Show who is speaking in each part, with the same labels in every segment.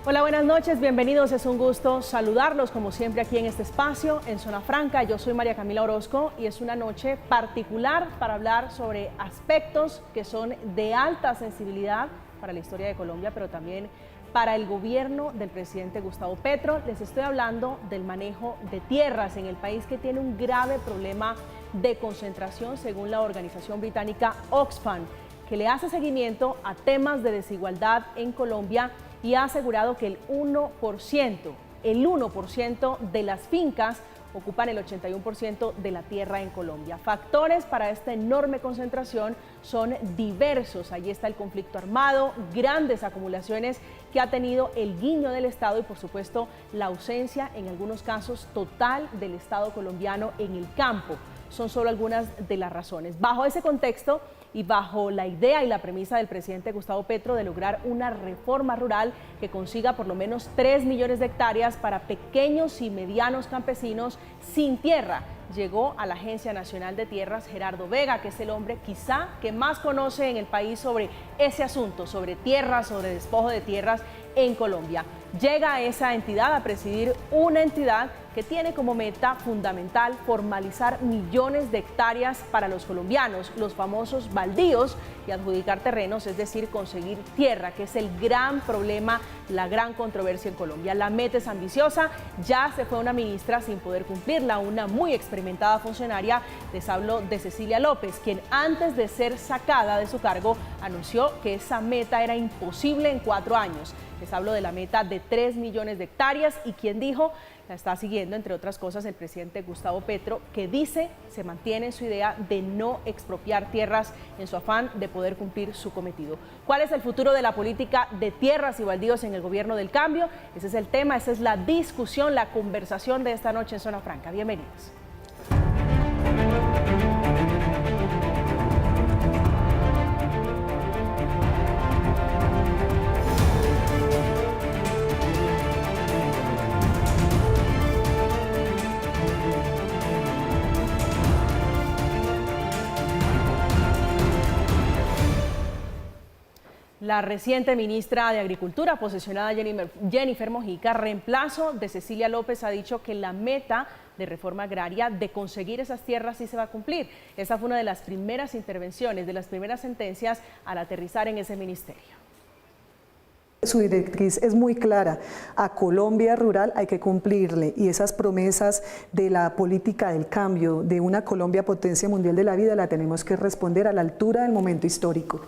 Speaker 1: Hola, buenas noches, bienvenidos. Es un gusto saludarlos como siempre aquí en este espacio, en Zona Franca. Yo soy María Camila Orozco y es una noche particular para hablar sobre aspectos que son de alta sensibilidad para la historia de Colombia, pero también para el gobierno del presidente Gustavo Petro. Les estoy hablando del manejo de tierras en el país, que tiene un grave problema de concentración según la organización británica Oxfam, que le hace seguimiento a temas de desigualdad en Colombia y ha asegurado que el 1% de las fincas ocupan el 81% de la tierra en Colombia. Factores para esta enorme concentración son diversos. Allí está el conflicto armado, grandes acumulaciones que ha tenido el guiño del Estado y, por supuesto, la ausencia, en algunos casos, total del Estado colombiano en el campo. Son solo algunas de las razones. Bajo ese contexto y bajo la idea y la premisa del presidente Gustavo Petro de lograr una reforma rural que consiga por lo menos 3 millones de hectáreas para pequeños y medianos campesinos sin tierra, llegó a la Agencia Nacional de Tierras Gerardo Vega, que es el hombre quizá que más conoce en el país sobre ese asunto, sobre tierras, sobre despojo de tierras en Colombia. Llega a esa entidad a presidir una entidad que tiene como meta fundamental formalizar millones de hectáreas para los colombianos, los famosos baldíos, y adjudicar terrenos, es decir, conseguir tierra, que es el gran problema, la gran controversia en Colombia. La meta es ambiciosa, ya se fue una ministra sin poder cumplirla, una muy experimentada funcionaria. Les hablo de Cecilia López, quien antes de ser sacada de su cargo anunció que esa meta era imposible en 4 años. Les hablo de la meta de 3 millones de hectáreas y quien dijo, la está siguiendo, entre otras cosas, el presidente Gustavo Petro, que dice se mantiene en su idea de no expropiar tierras en su afán de poder cumplir su cometido. ¿Cuál es el futuro de la política de tierras y baldíos en el gobierno del cambio? Ese es el tema, esa es la discusión, la conversación de esta noche en Zona Franca. Bienvenidos. La reciente ministra de Agricultura, posesionada Jennifer Mojica, reemplazo de Cecilia López, ha dicho que la meta de reforma agraria de conseguir esas tierras sí se va a cumplir. Esa fue una de las primeras intervenciones, de las primeras sentencias al aterrizar en ese ministerio.
Speaker 2: Su directriz es muy clara: a Colombia rural hay que cumplirle, y esas promesas de la política del cambio, de una Colombia potencia mundial de la vida, la tenemos que responder a la altura del momento histórico.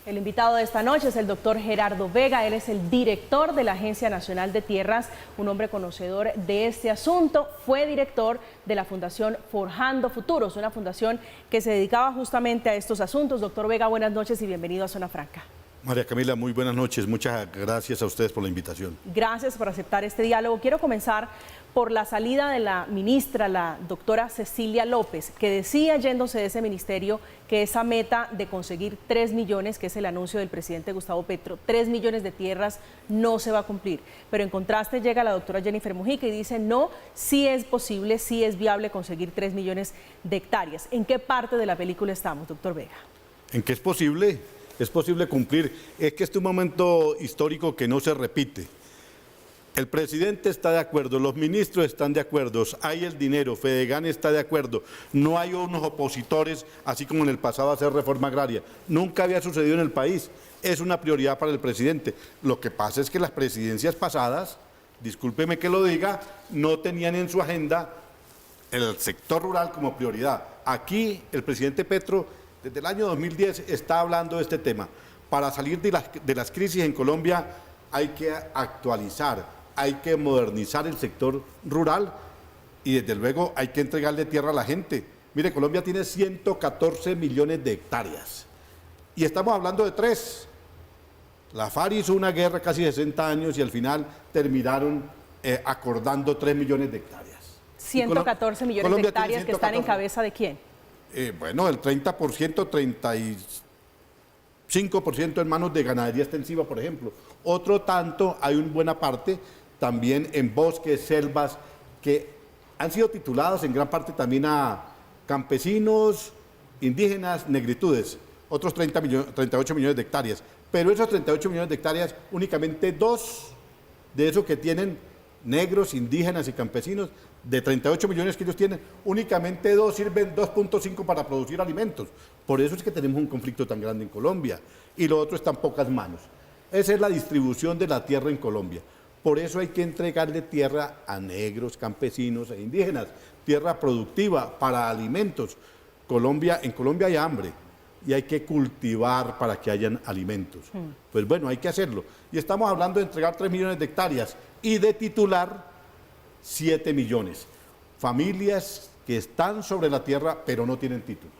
Speaker 1: El invitado de esta noche es el doctor Gerardo Vega. Él es el director de la Agencia Nacional de Tierras, un hombre conocedor de este asunto. Fue director de la Fundación Forjando Futuros, una fundación que se dedicaba justamente a estos asuntos. Doctor Vega, buenas noches y bienvenido a Zona Franca.
Speaker 3: María Camila, muy buenas noches. Muchas gracias a ustedes por la invitación.
Speaker 1: Gracias por aceptar este diálogo. Quiero comenzar por la salida de la ministra, la doctora Cecilia López, que decía, yéndose de ese ministerio, que esa meta de conseguir 3 millones, que es el anuncio del presidente Gustavo Petro, 3 millones de tierras, no se va a cumplir. Pero en contraste llega la doctora Jennifer Mojica y dice, no, sí es posible, sí es viable conseguir 3 millones de hectáreas. ¿En qué parte de la película estamos, doctor Vega?
Speaker 3: ¿En qué es posible? Es posible cumplir. Es que este es un momento histórico que no se repite. El presidente está de acuerdo, los ministros están de acuerdo, hay el dinero, Fedegan está de acuerdo, no hay unos opositores, así como en el pasado a hacer reforma agraria. Nunca había sucedido en el país, es una prioridad para el presidente. Lo que pasa es que las presidencias pasadas, discúlpeme que lo diga, no tenían en su agenda el sector rural como prioridad. Aquí el presidente Petro, desde el año 2010, está hablando de este tema. Para salir de las crisis en Colombia hay que actualizar, hay que modernizar el sector rural y desde luego hay que entregarle tierra a la gente. Mire, Colombia tiene 114 millones de hectáreas y estamos hablando de 3. La FARC hizo una guerra casi 60 años y al final terminaron acordando 3 millones de hectáreas.
Speaker 1: 114 millones
Speaker 3: Colombia
Speaker 1: de hectáreas que están en cabeza ¿de quién?
Speaker 3: Bueno, el 30%, 35% en manos de ganadería extensiva, por ejemplo. Otro tanto, hay una buena parte también en bosques, selvas, que han sido titulados en gran parte también a campesinos, indígenas, negritudes, otros 38 millones de hectáreas. Pero esos 38 millones de hectáreas, únicamente 2 de esos que tienen negros, indígenas y campesinos, de 38 millones que ellos tienen, únicamente 2 sirven 2.5 para producir alimentos. Por eso es que tenemos un conflicto tan grande en Colombia. Y lo otro está en pocas manos. Esa es la distribución de la tierra en Colombia. Por eso hay que entregarle tierra a negros, campesinos e indígenas, tierra productiva para alimentos. En Colombia hay hambre y hay que cultivar para que hayan alimentos. Pues bueno, hay que hacerlo. Y estamos hablando de entregar 3 millones de hectáreas y de titular 7 millones. Familias que están sobre la tierra pero no tienen títulos.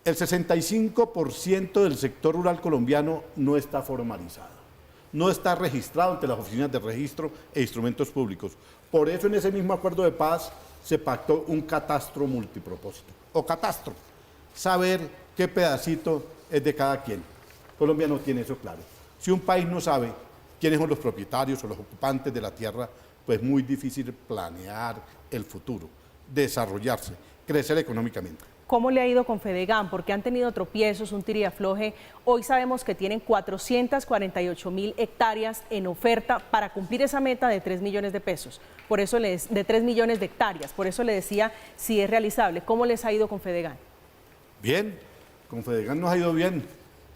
Speaker 3: El 65% del sector rural colombiano no está formalizado, no está registrado ante las oficinas de registro e instrumentos públicos. Por eso en ese mismo acuerdo de paz se pactó un catastro multipropósito, o catastro, saber qué pedacito es de cada quien. Colombia no tiene eso claro. Si un país no sabe quiénes son los propietarios o los ocupantes de la tierra, pues muy difícil planear el futuro, desarrollarse, crecer económicamente.
Speaker 1: ¿Cómo le ha ido con Fedegan? Porque han tenido tropiezos, un tira y afloje. Hoy sabemos que tienen 448.000 hectáreas en oferta para cumplir esa meta de 3 millones de pesos. Por eso de 3 millones de hectáreas. Por eso le decía si es realizable. ¿Cómo les ha ido con Fedegan?
Speaker 3: Bien, con Fedegan nos ha ido bien.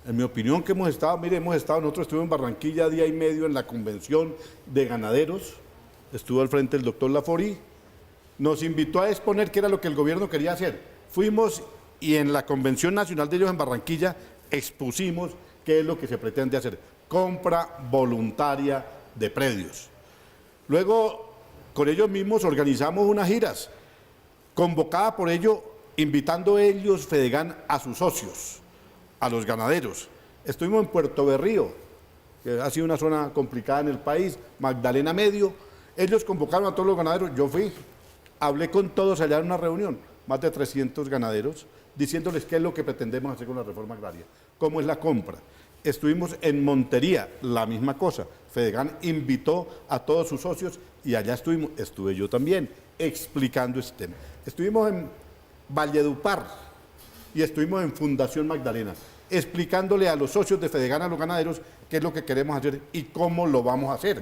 Speaker 3: En mi opinión que nosotros estuvimos en Barranquilla día y medio en la convención de ganaderos. Estuvo al frente el doctor Laforí. Nos invitó a exponer qué era lo que el gobierno quería hacer. Fuimos y en la Convención Nacional de ellos en Barranquilla expusimos qué es lo que se pretende hacer. Compra voluntaria de predios. Luego, con ellos mismos organizamos unas giras, convocada por ello, invitando ellos, Fedegan, a sus socios, a los ganaderos. Estuvimos en Puerto Berrío, que ha sido una zona complicada en el país, Magdalena Medio. Ellos convocaron a todos los ganaderos, yo fui, hablé con todos allá en una reunión, más de 300 ganaderos, diciéndoles qué es lo que pretendemos hacer con la reforma agraria, cómo es la compra. Estuvimos en Montería, la misma cosa. Fedegan invitó a todos sus socios y allá estuve yo también, explicando este tema. Estuvimos en Valledupar y estuvimos en Fundación Magdalena, explicándole a los socios de Fedegan, a los ganaderos, qué es lo que queremos hacer y cómo lo vamos a hacer.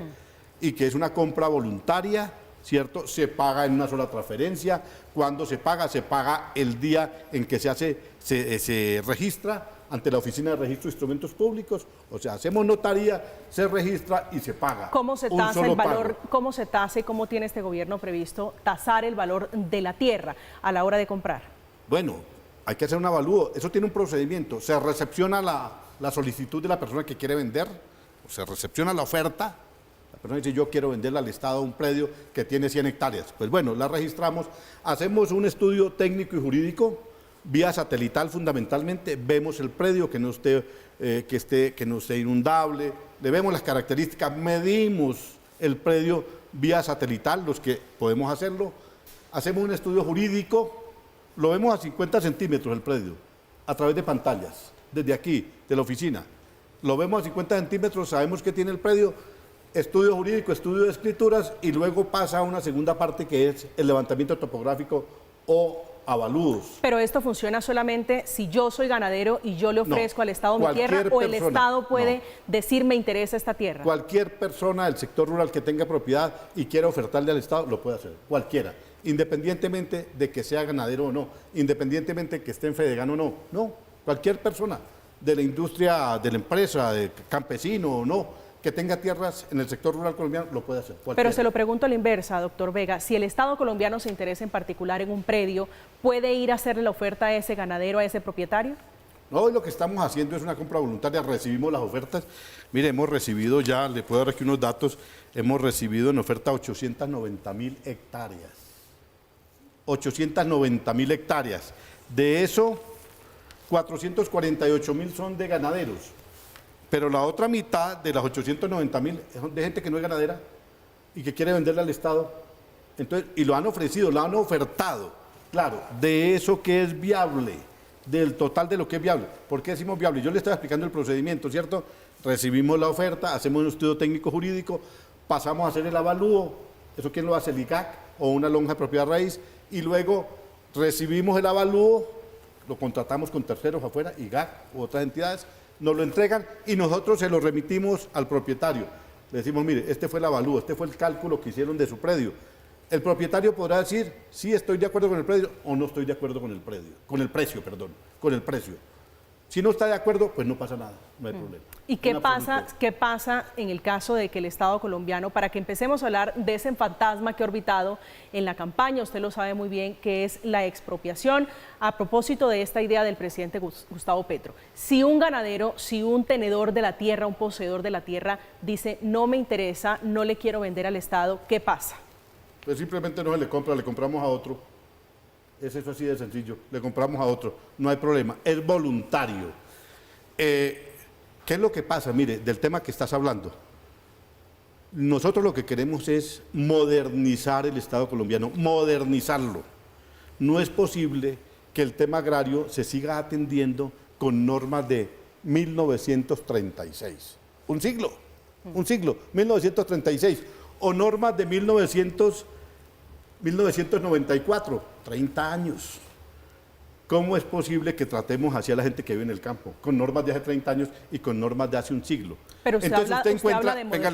Speaker 3: Y que es una compra voluntaria, ¿cierto? Se paga en una sola transferencia. Cuando se paga el día en que se registra ante la Oficina de Registro de Instrumentos Públicos. O sea, hacemos notaría, se registra y se paga.
Speaker 1: ¿Cómo se tasa el valor? ¿Cómo se tasa y cómo tiene este gobierno previsto tasar el valor de la tierra a la hora de comprar?
Speaker 3: Bueno, hay que hacer un avalúo. Eso tiene un procedimiento. Se recepciona la solicitud de la persona que quiere vender, o se recepciona la oferta. La persona dice, yo quiero venderle al Estado un predio que tiene 100 hectáreas. Pues bueno, la registramos, hacemos un estudio técnico y jurídico, vía satelital fundamentalmente, vemos el predio que no esté inundable, le vemos las características, medimos el predio vía satelital, los que podemos hacerlo, hacemos un estudio jurídico, lo vemos a 50 centímetros el predio, a través de pantallas, desde aquí, de la oficina. Lo vemos a 50 centímetros, sabemos que tiene el predio, estudio jurídico, estudio de escrituras y luego pasa a una segunda parte que es el levantamiento topográfico o avalúos.
Speaker 1: Pero esto funciona solamente si yo soy ganadero y yo le ofrezco al Estado mi tierra o el Estado puede decir me interesa esta tierra.
Speaker 3: Cualquier persona del sector rural que tenga propiedad y quiera ofertarle al Estado lo puede hacer, cualquiera, independientemente de que sea ganadero o no, independientemente de que esté en Fedegan o no, cualquier persona de la industria, de la empresa, de campesino o no, que tenga tierras en el sector rural colombiano, lo puede hacer. Cualquiera.
Speaker 1: Pero se lo pregunto a la inversa, doctor Vega, si el Estado colombiano se interesa en particular en un predio, ¿puede ir a hacerle la oferta a ese ganadero, a ese propietario?
Speaker 3: No, lo que estamos haciendo es una compra voluntaria, recibimos las ofertas. Mire, hemos recibido ya, le puedo dar aquí unos datos, hemos recibido en oferta 890.000 hectáreas. 890.000 hectáreas. De eso, 448.000 son de ganaderos. Pero la otra mitad de las 890.000 son de gente que no es ganadera y que quiere venderle al Estado. Entonces, y lo han ofrecido, lo han ofertado. Claro, de eso que es viable, del total de lo que es viable. ¿Por qué decimos viable? Yo le estaba explicando el procedimiento, ¿cierto? Recibimos la oferta, hacemos un estudio técnico jurídico, pasamos a hacer el avalúo, ¿eso quién lo hace? El IGAC o una lonja de propiedad raíz, y luego recibimos el avalúo, lo contratamos con terceros afuera, IGAC u otras entidades, nos lo entregan y nosotros se lo remitimos al propietario. Le decimos, mire, este fue el avalúo, este fue el cálculo que hicieron de su predio. El propietario podrá decir, sí estoy de acuerdo con el predio o no estoy de acuerdo con el precio. Si no está de acuerdo, pues no pasa nada, no hay problema.
Speaker 1: ¿Y qué pasa en el caso de que el Estado colombiano, para que empecemos a hablar de ese fantasma que ha orbitado en la campaña, usted lo sabe muy bien, que es la expropiación, a propósito de esta idea del presidente Gustavo Petro? Si un ganadero, si un tenedor de la tierra, un poseedor de la tierra, dice, no me interesa, no le quiero vender al Estado, ¿qué pasa?
Speaker 3: Pues simplemente no se le compra, le compramos a otro. Es eso así de sencillo, le compramos a otro, no hay problema, es voluntario. ¿Qué es lo que pasa? Mire, del tema que estás hablando, nosotros lo que queremos es modernizar el Estado colombiano, modernizarlo. No es posible que el tema agrario se siga atendiendo con normas de 1936, un siglo, 1936, o normas de 1994, 30 años. ¿Cómo es posible que tratemos así a la gente que vive en el campo? Con normas de hace 30 años y con normas de hace un siglo.
Speaker 1: Pero usted
Speaker 3: entonces
Speaker 1: habla,
Speaker 3: usted encuentra,
Speaker 1: venga,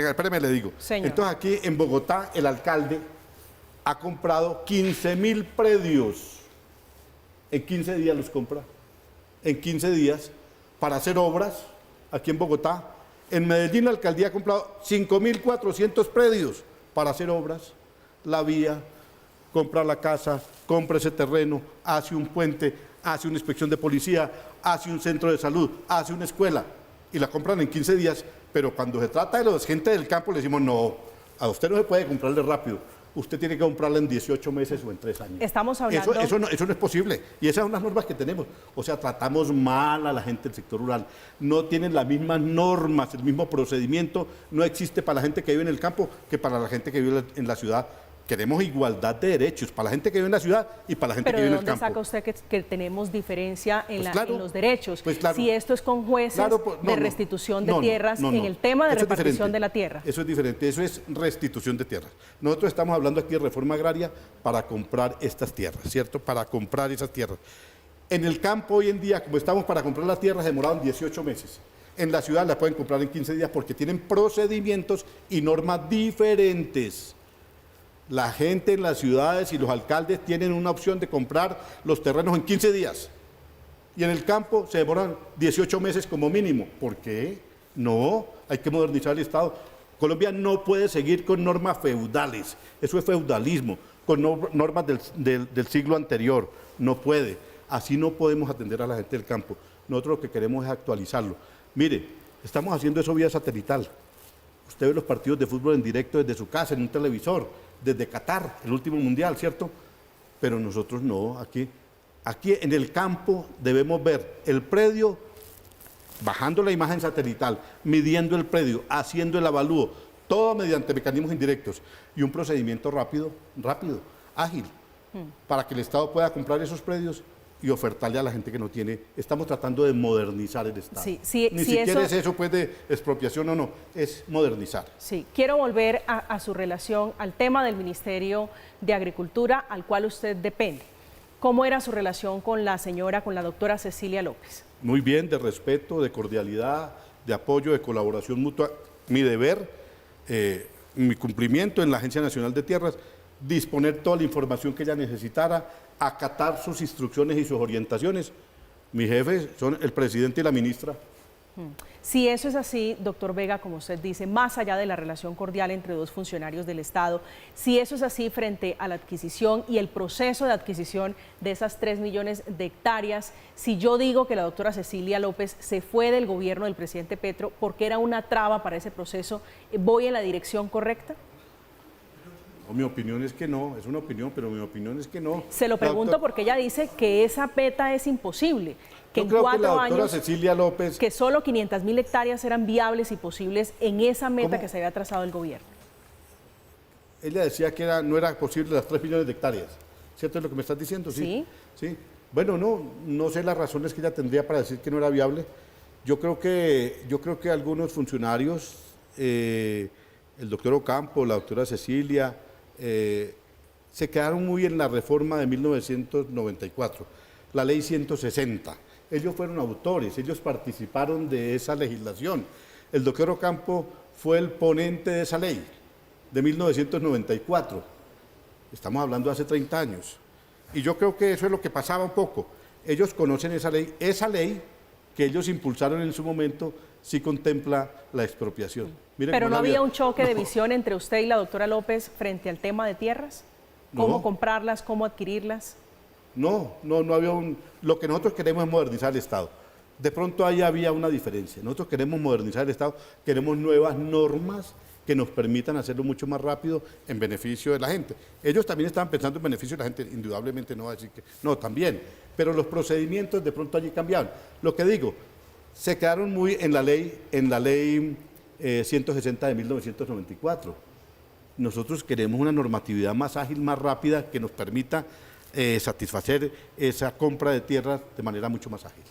Speaker 3: espéreme, le digo.
Speaker 1: Señor.
Speaker 3: Entonces aquí en Bogotá el alcalde ha comprado 15.000 predios. En 15 días los compra. En 15 días para hacer obras aquí en Bogotá. En Medellín la alcaldía ha comprado 5.400 predios para hacer obras. La vía, compra la casa, compra ese terreno, hace un puente, hace una inspección de policía, hace un centro de salud, hace una escuela y la compran en 15 días, pero cuando se trata de la gente del campo le decimos, no, a usted no se puede comprarle rápido, usted tiene que comprarla en 18 meses o en 3 años.
Speaker 1: Estamos hablando...
Speaker 3: Eso no es posible y esas son las normas que tenemos. O sea, tratamos mal a la gente del sector rural, no tienen las mismas normas, el mismo procedimiento, no existe para la gente que vive en el campo que para la gente que vive en la ciudad. Queremos igualdad de derechos para la gente que vive en la ciudad y para la gente que vive en el campo.
Speaker 1: ¿Pero de dónde saca usted que tenemos diferencia en,
Speaker 3: pues claro,
Speaker 1: en los derechos?
Speaker 3: Pues claro,
Speaker 1: si esto es con jueces de restitución de tierras en el tema de repartición de la tierra.
Speaker 3: Eso es diferente, eso es restitución de tierras. Nosotros estamos hablando aquí de reforma agraria para comprar estas tierras, ¿cierto? Para comprar esas tierras. En el campo hoy en día, como estamos para comprar las tierras, demoraron 18 meses. En la ciudad la pueden comprar en 15 días porque tienen procedimientos y normas diferentes. La gente en las ciudades y los alcaldes tienen una opción de comprar los terrenos en 15 días. Y en el campo se demoran 18 meses como mínimo. ¿Por qué? No, hay que modernizar el Estado. Colombia no puede seguir con normas feudales. Eso es feudalismo, con normas del siglo anterior. No puede. Así no podemos atender a la gente del campo. Nosotros lo que queremos es actualizarlo. Mire, estamos haciendo eso vía satelital. Usted ve los partidos de fútbol en directo desde su casa, en un televisor, desde Qatar, el último mundial, ¿cierto? Pero nosotros no, aquí en el campo debemos ver el predio, bajando la imagen satelital, midiendo el predio, haciendo el avalúo, todo mediante mecanismos indirectos y un procedimiento rápido, ágil, para que el Estado pueda comprar esos predios y ofertarle a la gente que no tiene. Estamos tratando de modernizar el Estado.
Speaker 1: Ni
Speaker 3: siquiera es eso pues de expropiación o no, es modernizar.
Speaker 1: Sí, quiero volver a su relación, al tema del Ministerio de Agricultura, al cual usted depende. ¿Cómo era su relación con la doctora Cecilia López?
Speaker 3: Muy bien, de respeto, de cordialidad, de apoyo, de colaboración mutua. Mi deber, mi cumplimiento en la Agencia Nacional de Tierras, disponer toda la información que ella necesitara, acatar sus instrucciones y sus orientaciones. Mis jefes son el presidente y la ministra.
Speaker 1: Si eso es así, doctor Vega, como usted dice, más allá de la relación cordial entre dos funcionarios del Estado, si eso es así frente a la adquisición y el proceso de adquisición de esas 3 millones de hectáreas, si yo digo que la doctora Cecilia López se fue del gobierno del presidente Petro porque era una traba para ese proceso, ¿voy en la dirección correcta?
Speaker 3: Mi opinión es que no, es una opinión, pero mi opinión es que no.
Speaker 1: Se lo pregunto porque ella dice que esa meta es imposible, que en 4 años,
Speaker 3: Cecilia López,
Speaker 1: que solo 500.000 hectáreas eran viables y posibles en esa meta que se había trazado el gobierno.
Speaker 3: Ella decía que no era posible las 3 millones de hectáreas, ¿cierto es lo que me estás diciendo?
Speaker 1: Sí.
Speaker 3: Sí. Bueno, no sé las razones que ella tendría para decir que no era viable. Yo creo que algunos funcionarios, el doctor Ocampo, la doctora Cecilia, se quedaron muy en la reforma de 1994, la ley 160, ellos fueron autores, ellos participaron de esa legislación. El doctor Ocampo fue el ponente de esa ley de 1994. Estamos hablando de hace 30 años. Y yo creo que eso es lo que pasaba un poco. Ellos conocen esa ley que ellos impulsaron en su momento, sí contempla la expropiación. Miren,
Speaker 1: ¿pero no había un choque de visión entre usted y la doctora López frente al tema de tierras? ¿Cómo comprarlas, cómo adquirirlas?
Speaker 3: No había lo que nosotros queremos es modernizar el Estado. De pronto ahí había una diferencia. Nosotros queremos modernizar el Estado, queremos nuevas normas que nos permitan hacerlo mucho más rápido en beneficio de la gente. Ellos también estaban pensando en beneficio de la gente, indudablemente no va a decir que no, también, pero los procedimientos de pronto allí cambiaron. Lo que digo, se quedaron muy en la ley 160 de 1994. Nosotros queremos una normatividad más ágil, más rápida, que nos permita satisfacer esa compra de tierras de manera mucho más ágil.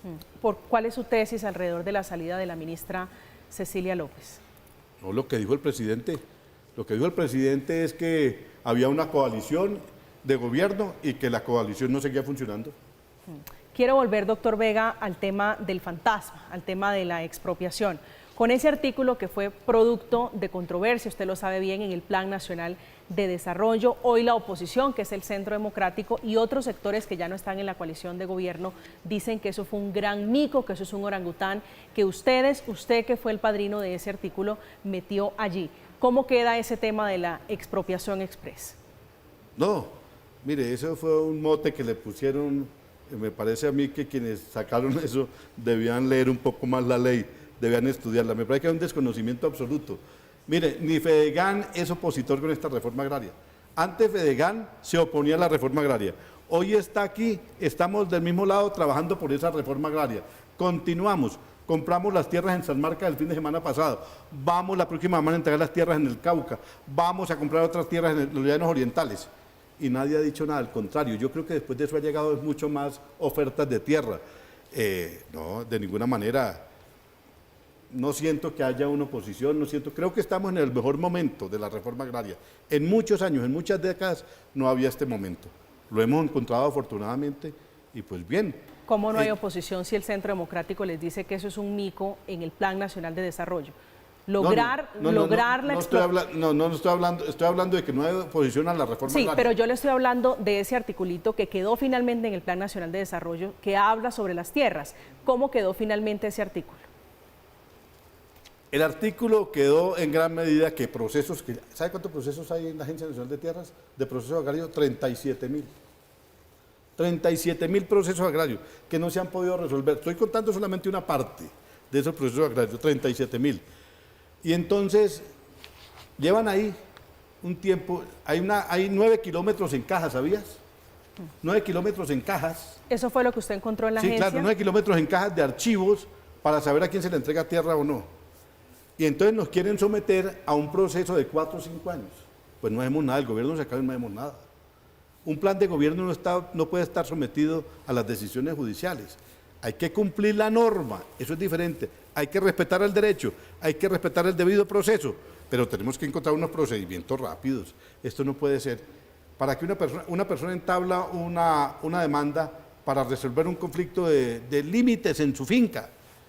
Speaker 1: ¿Cuál es su tesis alrededor de la salida de la ministra Cecilia López?
Speaker 3: No, lo que dijo el presidente. Lo que dijo el presidente es que había una coalición de gobierno y que la coalición no seguía funcionando.
Speaker 1: Quiero volver, doctor Vega, al tema del fantasma, al tema de la expropiación. Con ese artículo que fue producto de controversia, usted lo sabe bien, en el Plan Nacional de Desarrollo, hoy la oposición, que es el Centro Democrático, y otros sectores que ya no están en la coalición de gobierno, dicen que eso fue un gran mico, que eso es un orangután, que usted que fue el padrino de ese artículo, metió allí. ¿Cómo queda ese tema de la expropiación express?
Speaker 3: No, mire, eso fue un mote que le pusieron, me parece a mí que quienes sacaron eso debían leer un poco más la ley, debían estudiarla. Me parece que hay un desconocimiento absoluto. Mire, ni Fedegan es opositor con esta reforma agraria. Antes Fedegan se oponía a la reforma agraria. Hoy está aquí, estamos del mismo lado trabajando por esa reforma agraria. Continuamos, compramos las tierras en San Marcos el fin de semana pasado. Vamos la próxima semana a entregar las tierras en el Cauca. Vamos a comprar otras tierras en los llanos orientales. Y nadie ha dicho nada, al contrario. Yo creo que después de eso ha llegado mucho más ofertas de tierra. No, de ninguna manera. No siento que haya una oposición, creo que estamos en el mejor momento de la reforma agraria. En muchos años, en muchas décadas, no había este momento. Lo hemos encontrado afortunadamente y pues bien.
Speaker 1: ¿Cómo no hay oposición si el Centro Democrático les dice que eso es un mico en el Plan Nacional de Desarrollo?
Speaker 3: Estoy hablando de que no hay oposición a la reforma agraria.
Speaker 1: Sí, pero yo le estoy hablando de ese articulito que quedó finalmente en el Plan Nacional de Desarrollo, que habla sobre las tierras. ¿Cómo quedó finalmente ese artículo?
Speaker 3: El artículo quedó en gran medida que procesos, ¿sabe cuántos procesos hay en la Agencia Nacional de Tierras de procesos agrarios? 37.000. 37.000 procesos agrarios que no se han podido resolver. Estoy contando solamente una parte de esos procesos agrarios, 37.000. Y entonces llevan ahí un tiempo, hay 9 kilómetros en cajas, ¿sabías? 9 kilómetros en cajas.
Speaker 1: ¿Eso fue lo que usted encontró en la agencia?
Speaker 3: Sí, claro, 9 kilómetros en cajas de archivos para saber a quién se le entrega tierra o no. Y entonces nos quieren someter a un proceso de 4 o 5 años. Pues no hacemos nada, el gobierno se acaba y no hacemos nada. Un plan de gobierno no puede estar sometido a las decisiones judiciales. Hay que cumplir la norma, eso es diferente. Hay que respetar el derecho, hay que respetar el debido proceso, pero tenemos que encontrar unos procedimientos rápidos. Esto no puede ser. Para que una persona entabla una demanda para resolver un conflicto de límites en su finca,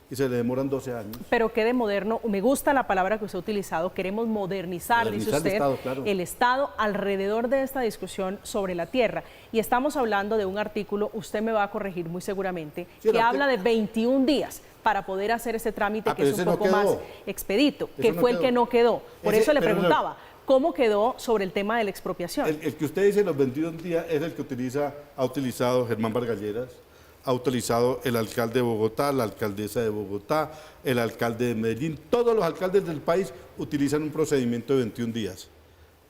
Speaker 3: y se le demoran 12 años.
Speaker 1: Pero qué de moderno, me gusta la palabra que usted ha utilizado, queremos modernizar, dice usted, el Estado alrededor de esta discusión sobre la tierra. Y estamos hablando de un artículo, usted me va a corregir muy seguramente, que habla de 21 días para poder hacer ese trámite que es un poco más expedito, que fue el que no quedó. Por eso le preguntaba, ¿cómo quedó sobre el tema de la expropiación?
Speaker 3: El que usted dice los 21 días es el que ha utilizado Germán Vargalleras, ha utilizado el alcalde de Bogotá, la alcaldesa de Bogotá, el alcalde de Medellín. Todos los alcaldes del país utilizan un procedimiento de 21 días.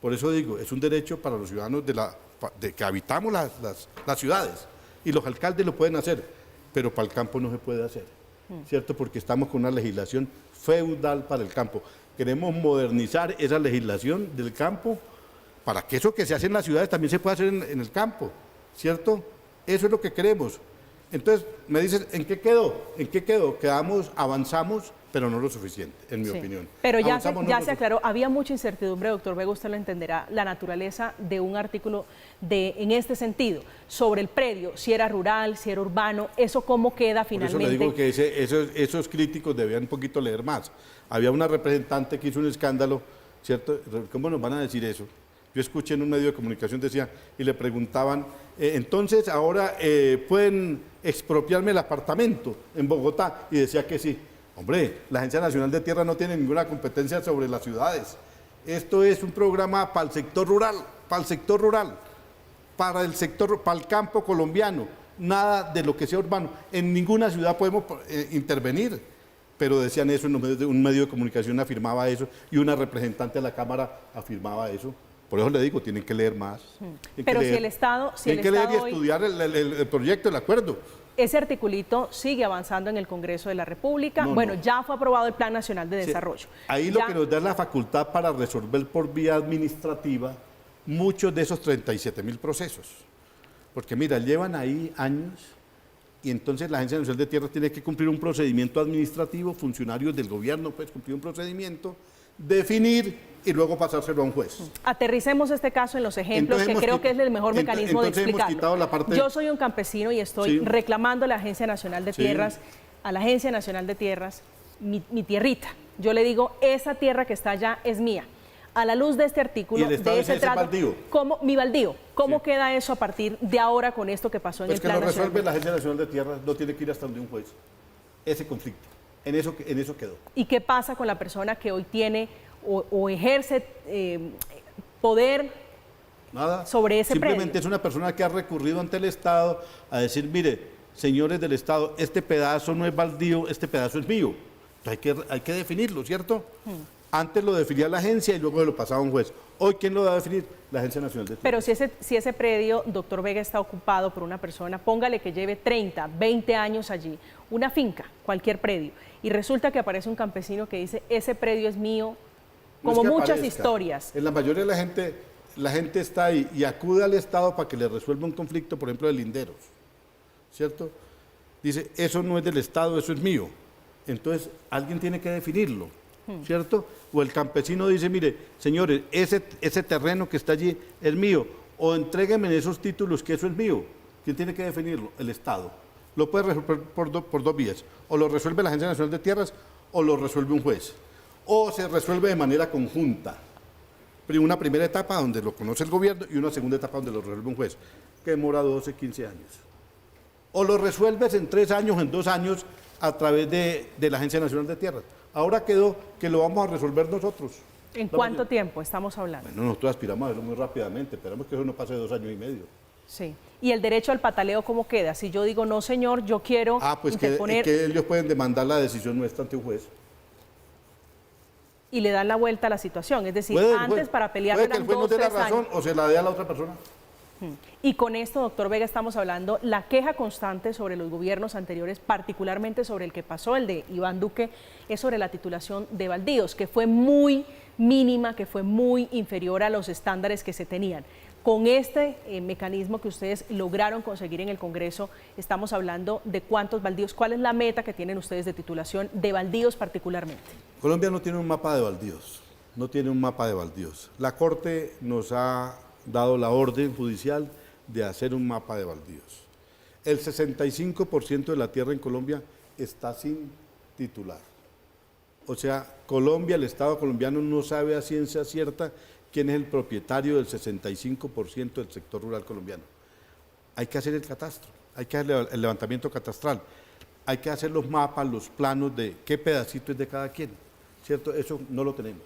Speaker 3: Por eso digo, es un derecho para los ciudadanos de que habitamos las ciudades. Y los alcaldes lo pueden hacer, pero para el campo no se puede hacer, ¿cierto? Porque estamos con una legislación feudal para el campo. Queremos modernizar esa legislación del campo para que eso que se hace en las ciudades también se pueda hacer en el campo, ¿cierto? Eso es lo que queremos. Entonces, me dices, ¿en qué quedó? ¿En qué quedó? Avanzamos pero no lo suficiente, en mi opinión.
Speaker 1: Pero ya se aclaró, había mucha incertidumbre, doctor Vega, usted lo entenderá, la naturaleza de un artículo en este sentido, sobre el predio, si era rural, si era urbano, eso cómo queda finalmente.
Speaker 3: Por eso le digo que esos críticos debían un poquito leer más. Había una representante que hizo un escándalo, ¿cierto? ¿Cómo nos van a decir eso? Yo escuché en un medio de comunicación, decía, y le preguntaban, entonces ahora pueden expropiarme el apartamento en Bogotá, y decía que sí. Hombre, la Agencia Nacional de Tierra no tiene ninguna competencia sobre las ciudades. Esto es un programa para el sector rural, para el campo colombiano, nada de lo que sea urbano. En ninguna ciudad podemos intervenir, pero decían eso en un medio de comunicación, afirmaba eso, y una representante de la Cámara afirmaba eso. Por eso le digo, tienen que leer más.
Speaker 1: Pero si el Estado...
Speaker 3: Tienen que leer y estudiar el proyecto, el acuerdo.
Speaker 1: Ese articulito sigue avanzando en el Congreso de la República. Ya fue aprobado el Plan Nacional de Desarrollo.
Speaker 3: Ahí lo que nos da es la facultad para resolver por vía administrativa muchos de esos 37.000 procesos. Porque mira, llevan ahí años y entonces la Agencia Nacional de Tierras tiene que cumplir un procedimiento administrativo, funcionarios del gobierno pues cumplir un procedimiento, definir y luego pasárselo a un juez.
Speaker 1: Aterricemos este caso en los ejemplos, que creo que es el mejor mecanismo de explicarlo. Yo soy un campesino y estoy reclamando a la Agencia Nacional de Tierras, mi tierrita. Yo le digo, esa tierra que está allá es mía. A la luz de este artículo, de ese trato, mi baldío, ¿cómo queda eso a partir de ahora con esto que pasó en el Plan Nacional?
Speaker 3: Que lo resuelve la Agencia Nacional de Tierras, no tiene que ir hasta donde un juez. Ese conflicto, en eso quedó.
Speaker 1: ¿Y qué pasa con la persona que hoy tiene o ejerce poder sobre ese predio?
Speaker 3: Simplemente es una persona que ha recurrido ante el Estado a decir, mire, señores del Estado, este pedazo no es baldío, este pedazo es mío. Entonces hay que definirlo, ¿cierto? Antes lo definía la agencia y luego lo pasaba a un juez. Hoy, ¿quién lo va a definir? La Agencia Nacional de Tierras.
Speaker 1: Pero si ese predio, doctor Vega, está ocupado por una persona, póngale que lleve 30, 20 años allí, una finca, cualquier predio, y resulta que aparece un campesino que dice, ese predio es mío, como muchas historias.
Speaker 3: En la mayoría de la gente está ahí y acude al Estado para que le resuelva un conflicto, por ejemplo, de linderos, ¿cierto? Dice, eso no es del Estado, eso es mío. Entonces, alguien tiene que definirlo, ¿cierto? O el campesino dice, mire, señores, ese terreno que está allí es mío, o entréguenme esos títulos que eso es mío. ¿Quién tiene que definirlo? El Estado. Lo puede resolver por dos vías, o lo resuelve la Agencia Nacional de Tierras, o lo resuelve un juez. O se resuelve de manera conjunta. Una primera etapa donde lo conoce el gobierno y una segunda etapa donde lo resuelve un juez, que demora 12, 15 años. O lo resuelves en 3 años, en 2 años, a través de la Agencia Nacional de Tierras. Ahora quedó que lo vamos a resolver nosotros.
Speaker 1: ¿En cuánto tiempo estamos hablando?
Speaker 3: Bueno, nosotros aspiramos a verlo muy rápidamente, esperamos que eso no pase de 2 años y medio.
Speaker 1: Sí. ¿Y el derecho al pataleo cómo queda? Si yo digo, no señor, yo quiero interponer...
Speaker 3: que ellos pueden demandar la decisión nuestra ante un juez.
Speaker 1: Y le dan la vuelta a la situación, es decir, antes para pelear
Speaker 3: puede que el juez no dé la razón o se la dé a la otra persona.
Speaker 1: Y con esto, doctor Vega, estamos hablando, la queja constante sobre los gobiernos anteriores, particularmente sobre el que pasó, el de Iván Duque, es sobre la titulación de baldíos, que fue muy mínima, que fue muy inferior a los estándares que se tenían. Con este mecanismo que ustedes lograron conseguir en el Congreso, estamos hablando de cuántos baldíos, ¿cuál es la meta que tienen ustedes de titulación de baldíos particularmente?
Speaker 3: Colombia no tiene un mapa de baldíos, no tiene un mapa de baldíos. La Corte nos ha dado la orden judicial de hacer un mapa de baldíos. El 65% de la tierra en Colombia está sin titular. O sea, Colombia, el Estado colombiano no sabe a ciencia cierta quién es el propietario del 65% del sector rural colombiano. Hay que hacer el catastro, hay que hacer el levantamiento catastral, hay que hacer los mapas, los planos de qué pedacito es de cada quien, ¿cierto? Eso no lo tenemos.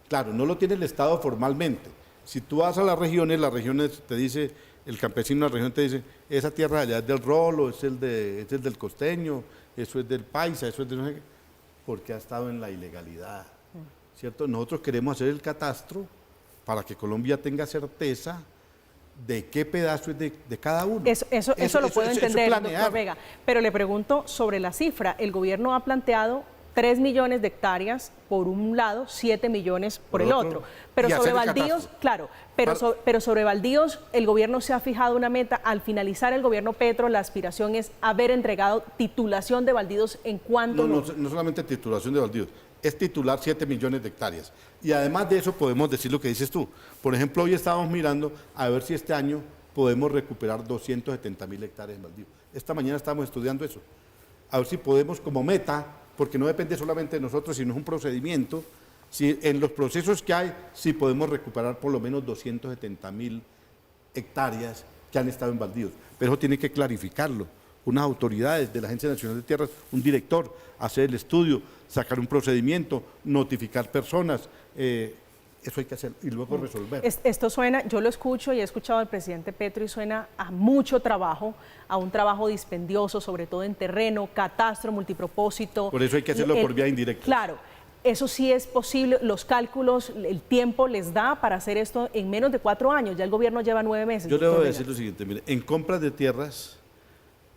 Speaker 3: Claro, no lo tiene el Estado formalmente. Si tú vas a las regiones te dice, el campesino de la región te dice, esa tierra allá es del rolo, es el del costeño, eso es del paisa, eso es del... porque ha estado en la ilegalidad, ¿cierto? Nosotros queremos hacer el catastro para que Colombia tenga certeza de qué pedazo es de cada uno.
Speaker 1: Eso lo puedo entender, doctor Vega. Pero le pregunto sobre la cifra. El gobierno ha planteado 3 millones de hectáreas por un lado, 7 millones por el otro. Pero
Speaker 3: y
Speaker 1: sobre
Speaker 3: hacer el
Speaker 1: baldíos,
Speaker 3: catastro.
Speaker 1: claro, pero sobre baldíos el gobierno se ha fijado una meta. Al finalizar el gobierno Petro, la aspiración es haber entregado titulación de baldíos en cuanto...
Speaker 3: No solamente titulación de baldíos, es titular 7 millones de hectáreas. Y además de eso podemos decir lo que dices tú. Por ejemplo, hoy estábamos mirando a ver si este año podemos recuperar 270.000 hectáreas en baldíos. Esta mañana estábamos estudiando eso. A ver si podemos como meta, porque no depende solamente de nosotros, sino es un procedimiento, si en los procesos que hay, si podemos recuperar por lo menos 270.000 hectáreas que han estado en baldíos. Pero eso tiene que clarificarlo. Unas autoridades de la Agencia Nacional de Tierras, un director, hacer el estudio, sacar un procedimiento, notificar personas, eso hay que hacer y luego resolver.
Speaker 1: Esto suena, yo lo escucho y he escuchado al presidente Petro y suena a mucho trabajo, a un trabajo dispendioso, sobre todo en terreno, catastro, multipropósito.
Speaker 3: Por eso hay que hacerlo por vía indirecta.
Speaker 1: Claro, eso sí es posible, los cálculos, el tiempo les da para hacer esto en menos de 4 años, ya el gobierno lleva 9 meses.
Speaker 3: Yo le voy a decir lo siguiente, mire, en compras de tierras,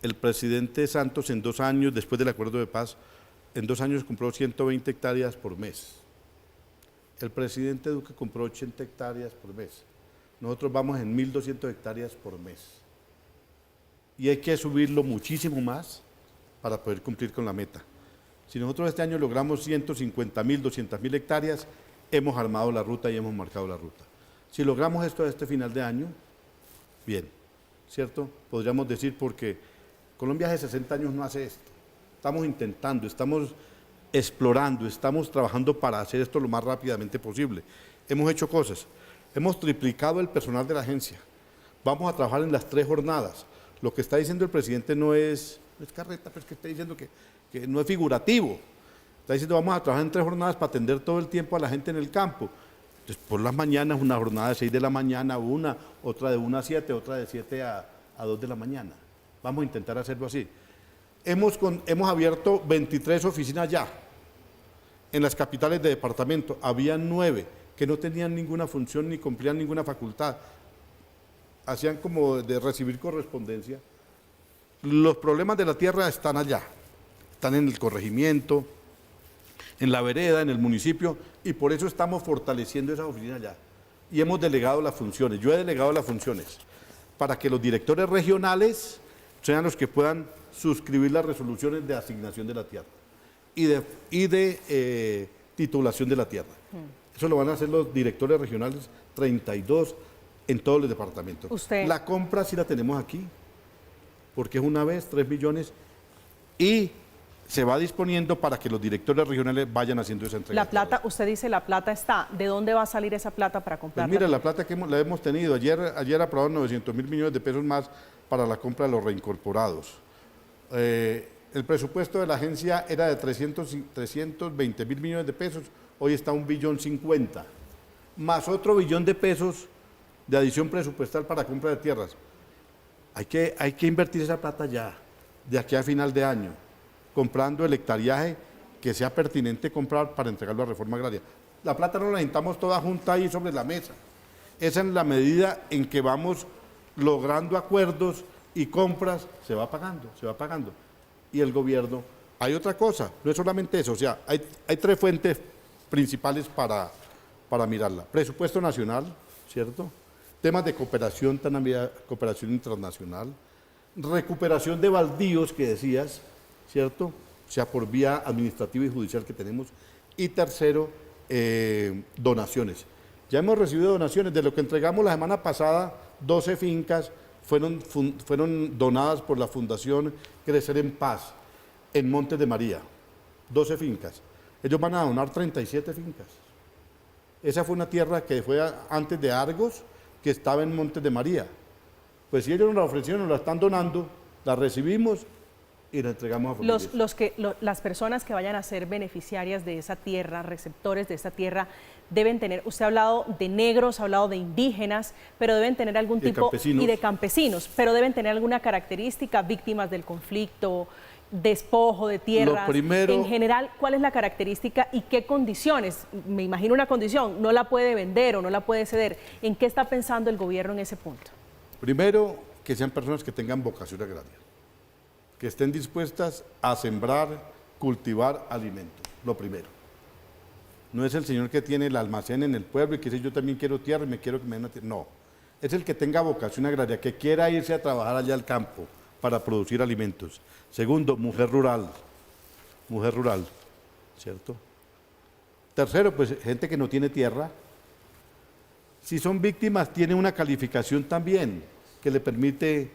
Speaker 3: el presidente Santos en 2 años, después del acuerdo de paz, en 2 años compró 120 hectáreas por mes. El presidente Duque compró 80 hectáreas por mes. Nosotros vamos en 1.200 hectáreas por mes. Y hay que subirlo muchísimo más para poder cumplir con la meta. Si nosotros este año logramos 150.000, 200.000 hectáreas, hemos armado la ruta y hemos marcado la ruta. Si logramos esto a este final de año, bien, ¿cierto? Podríamos decir porque Colombia hace 60 años no hace esto. Estamos intentando, estamos explorando, estamos trabajando para hacer esto lo más rápidamente posible. Hemos hecho cosas, hemos triplicado el personal de la agencia, vamos a trabajar en las 3 jornadas. Lo que está diciendo el presidente no es carreta, pero es que está diciendo que no es figurativo. Está diciendo vamos a trabajar en 3 jornadas para atender todo el tiempo a la gente en el campo. Entonces, por las mañanas, una jornada de 6 de la mañana, otra de 1 a 7, otra de 7 a 2 de la mañana. Vamos a intentar hacerlo así. Hemos abierto 23 oficinas ya en las capitales de departamento. Había 9 que no tenían ninguna función ni cumplían ninguna facultad. Hacían como de recibir correspondencia. Los problemas de la tierra están allá, están en el corregimiento, en la vereda, en el municipio, y por eso estamos fortaleciendo esas oficinas allá. Y hemos delegado las funciones. Yo he delegado las funciones para que los directores regionales sean los que puedan suscribir las resoluciones de asignación de la tierra y de titulación de la tierra. Eso lo van a hacer los directores regionales, 32 en todos los departamentos. La compra sí la tenemos aquí, porque es una vez, 3 millones, y se va disponiendo para que los directores regionales vayan haciendo esa entrega.
Speaker 1: La plata, usted dice la plata está, ¿de dónde va a salir esa plata para comprarla?
Speaker 3: Pues mira, la plata que la hemos tenido, ayer aprobaron 900.000 millones de pesos más para la compra de los reincorporados. El presupuesto de la agencia era de 320.000 millones de pesos, hoy está 1.050 billones, más otro billón de pesos de adición presupuestal para compra de tierras. Hay que invertir esa plata ya, de aquí a final de año, comprando el hectareaje que sea pertinente comprar para entregarlo a reforma agraria. La plata no la necesitamos toda junta ahí sobre la mesa. Esa es la medida en que vamos logrando acuerdos y compras, se va pagando. Y el gobierno, hay otra cosa, no es solamente eso, o sea, hay 3 fuentes principales para mirarla. Presupuesto nacional, ¿cierto? Temas de cooperación, cooperación internacional, recuperación de baldíos que decías, ¿cierto? O sea, por vía administrativa y judicial que tenemos. Y tercero, donaciones. Ya hemos recibido donaciones, de lo que entregamos la semana pasada, 12 fincas fueron donadas por la Fundación Crecer en Paz, en Montes de María, 12 fincas. Ellos van a donar 37 fincas. Esa fue una tierra que fue antes de Argos, que estaba en Montes de María. Pues si ellos nos la ofrecieron, nos la están donando, la recibimos y la entregamos a familias.
Speaker 1: Las personas que vayan a ser beneficiarias de esa tierra, receptores de esa tierra, deben tener, usted ha hablado de negros, ha hablado de indígenas, pero deben tener algún tipo, y de campesinos, pero deben tener alguna característica, víctimas del conflicto, despojo de tierras. En general, ¿cuál es la característica y qué condiciones? Me imagino una condición, no la puede vender o no la puede ceder. ¿En qué está pensando el gobierno en ese punto?
Speaker 3: Primero, que sean personas que tengan vocación agraria, que estén dispuestas a sembrar cultivar alimentos, lo primero. No es el señor que tiene el almacén en el pueblo y que dice yo también quiero tierra y me quiero que me den una tierra. No, es el que tenga vocación agraria, que quiera irse a trabajar allá al campo para producir alimentos. Segundo, mujer rural, ¿cierto? Tercero, pues gente que no tiene tierra. Si son víctimas, tiene una calificación también que le permite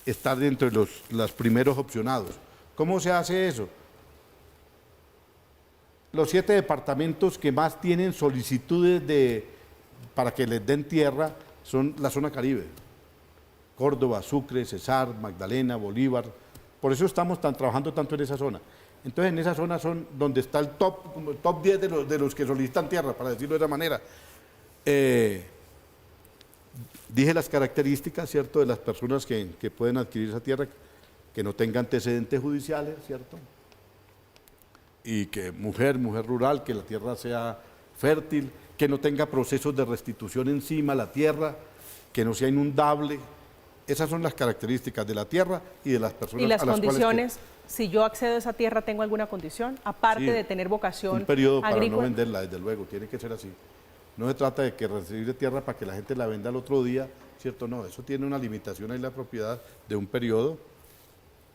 Speaker 3: estar dentro de los primeros opcionados. ¿Cómo se hace eso? Los 7 departamentos que más tienen solicitudes para que les den tierra son la zona Caribe. Córdoba, Sucre, Cesar, Magdalena, Bolívar. Por eso estamos trabajando tanto en esa zona. Entonces, en esa zona son donde está el top 10 de los que solicitan tierra, para decirlo de esa manera. Dije las características, ¿cierto?, de las personas que pueden adquirir esa tierra, que no tenga antecedentes judiciales, ¿cierto? Y que mujer rural, que la tierra sea fértil, que no tenga procesos de restitución encima la tierra, que no sea inundable. Esas son las características de la tierra y de las personas.
Speaker 1: ¿Y las
Speaker 3: a las
Speaker 1: condiciones? Si yo accedo a esa tierra, ¿tengo alguna condición? Aparte de tener vocación
Speaker 3: un periodo
Speaker 1: agrícola.
Speaker 3: para no venderla, desde luego, tiene que ser así. No se trata de que recibir tierra para que la gente la venda al otro día, ¿cierto? No, eso tiene una limitación ahí la propiedad de un periodo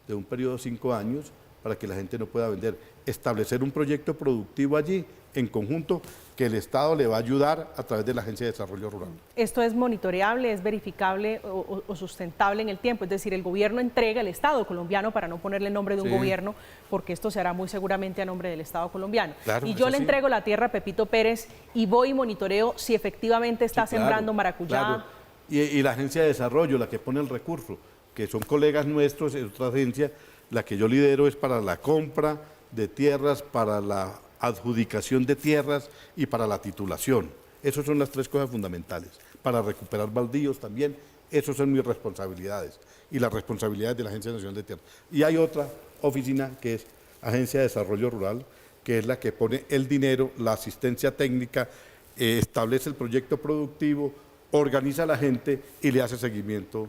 Speaker 3: de 5 años para que la gente no pueda vender. Establecer un proyecto productivo allí, en conjunto, que el Estado le va a ayudar a través de la Agencia de Desarrollo Rural.
Speaker 1: ¿Esto es monitoreable, es verificable o sustentable en el tiempo? Es decir, el gobierno entrega, el Estado colombiano, para no ponerle el nombre de un gobierno, porque esto se hará muy seguramente a nombre del Estado colombiano.
Speaker 3: Claro,
Speaker 1: y yo le entrego la tierra a Pepito Pérez y voy y monitoreo si efectivamente está sembrando maracuyá.
Speaker 3: Claro. Y la Agencia de Desarrollo, la que pone el recurso, que son colegas nuestros, es otra agencia, la que yo lidero es para la compra de tierras, para la adjudicación de tierras y para la titulación. Esas son las 3 cosas fundamentales. Para recuperar baldíos también, esas son mis responsabilidades y las responsabilidades de la Agencia Nacional de Tierras. Y hay otra oficina que es Agencia de Desarrollo Rural, que es la que pone el dinero, la asistencia técnica, establece el proyecto productivo, organiza a la gente y le hace seguimiento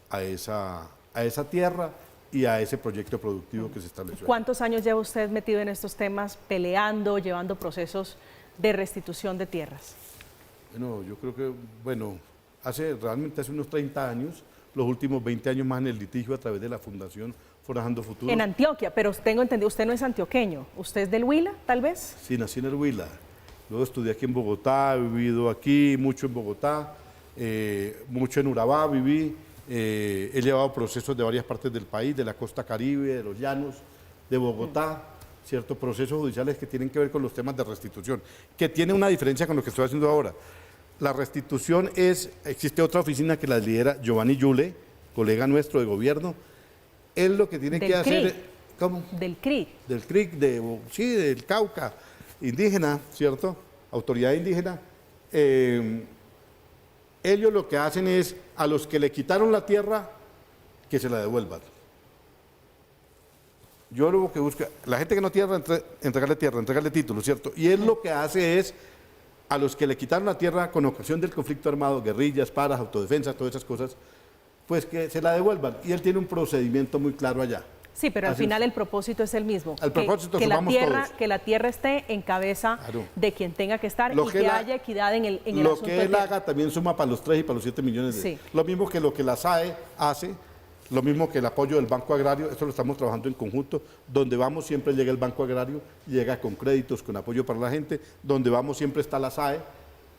Speaker 3: a esa tierra y a ese proyecto productivo que se estableció.
Speaker 1: ¿Cuántos años lleva usted metido en estos temas, peleando, llevando procesos de restitución de tierras?
Speaker 3: Bueno, yo creo que, realmente hace unos 30 años, los últimos 20 años más en el litigio a través de la Fundación Forajando Futuro.
Speaker 1: En Antioquia, pero tengo entendido, usted no es antioqueño, ¿usted es del Huila, tal vez?
Speaker 3: Sí, nací en el Huila. Luego estudié aquí en Bogotá, he vivido aquí, mucho en Bogotá, mucho en Urabá viví. He llevado procesos de varias partes del país, de la costa Caribe, de los llanos, de Bogotá, ciertos procesos judiciales que tienen que ver con los temas de restitución, que tiene una diferencia con lo que estoy haciendo ahora. La restitución existe otra oficina que la lidera Giovanni Yule, colega nuestro de gobierno. Él lo que tiene que hacer... ¿Cómo?
Speaker 1: Del CRIC.
Speaker 3: Del CRIC, del Cauca, indígena, ¿cierto? Autoridad indígena. Ellos lo que hacen es, a los que le quitaron la tierra, que se la devuelvan. Yo lo que busco, la gente que no tiene entregarle tierra, entregarle título, ¿cierto? Y él lo que hace es, a los que le quitaron la tierra con ocasión del conflicto armado, guerrillas, paras, autodefensa, todas esas cosas, pues que se la devuelvan. Y él tiene un procedimiento muy claro allá.
Speaker 1: Sí, pero al final el propósito es el mismo.
Speaker 3: El propósito
Speaker 1: que la
Speaker 3: todos.
Speaker 1: tierra esté en cabeza de quien tenga que estar y que haya equidad en el asunto.
Speaker 3: Lo que él haga también suma para los 3 y para los 7 millones de... Lo mismo que lo que la SAE hace, lo mismo que el apoyo del Banco Agrario, esto lo estamos trabajando en conjunto. Donde vamos siempre llega el Banco Agrario, llega con créditos, con apoyo para la gente. Donde vamos siempre está la SAE,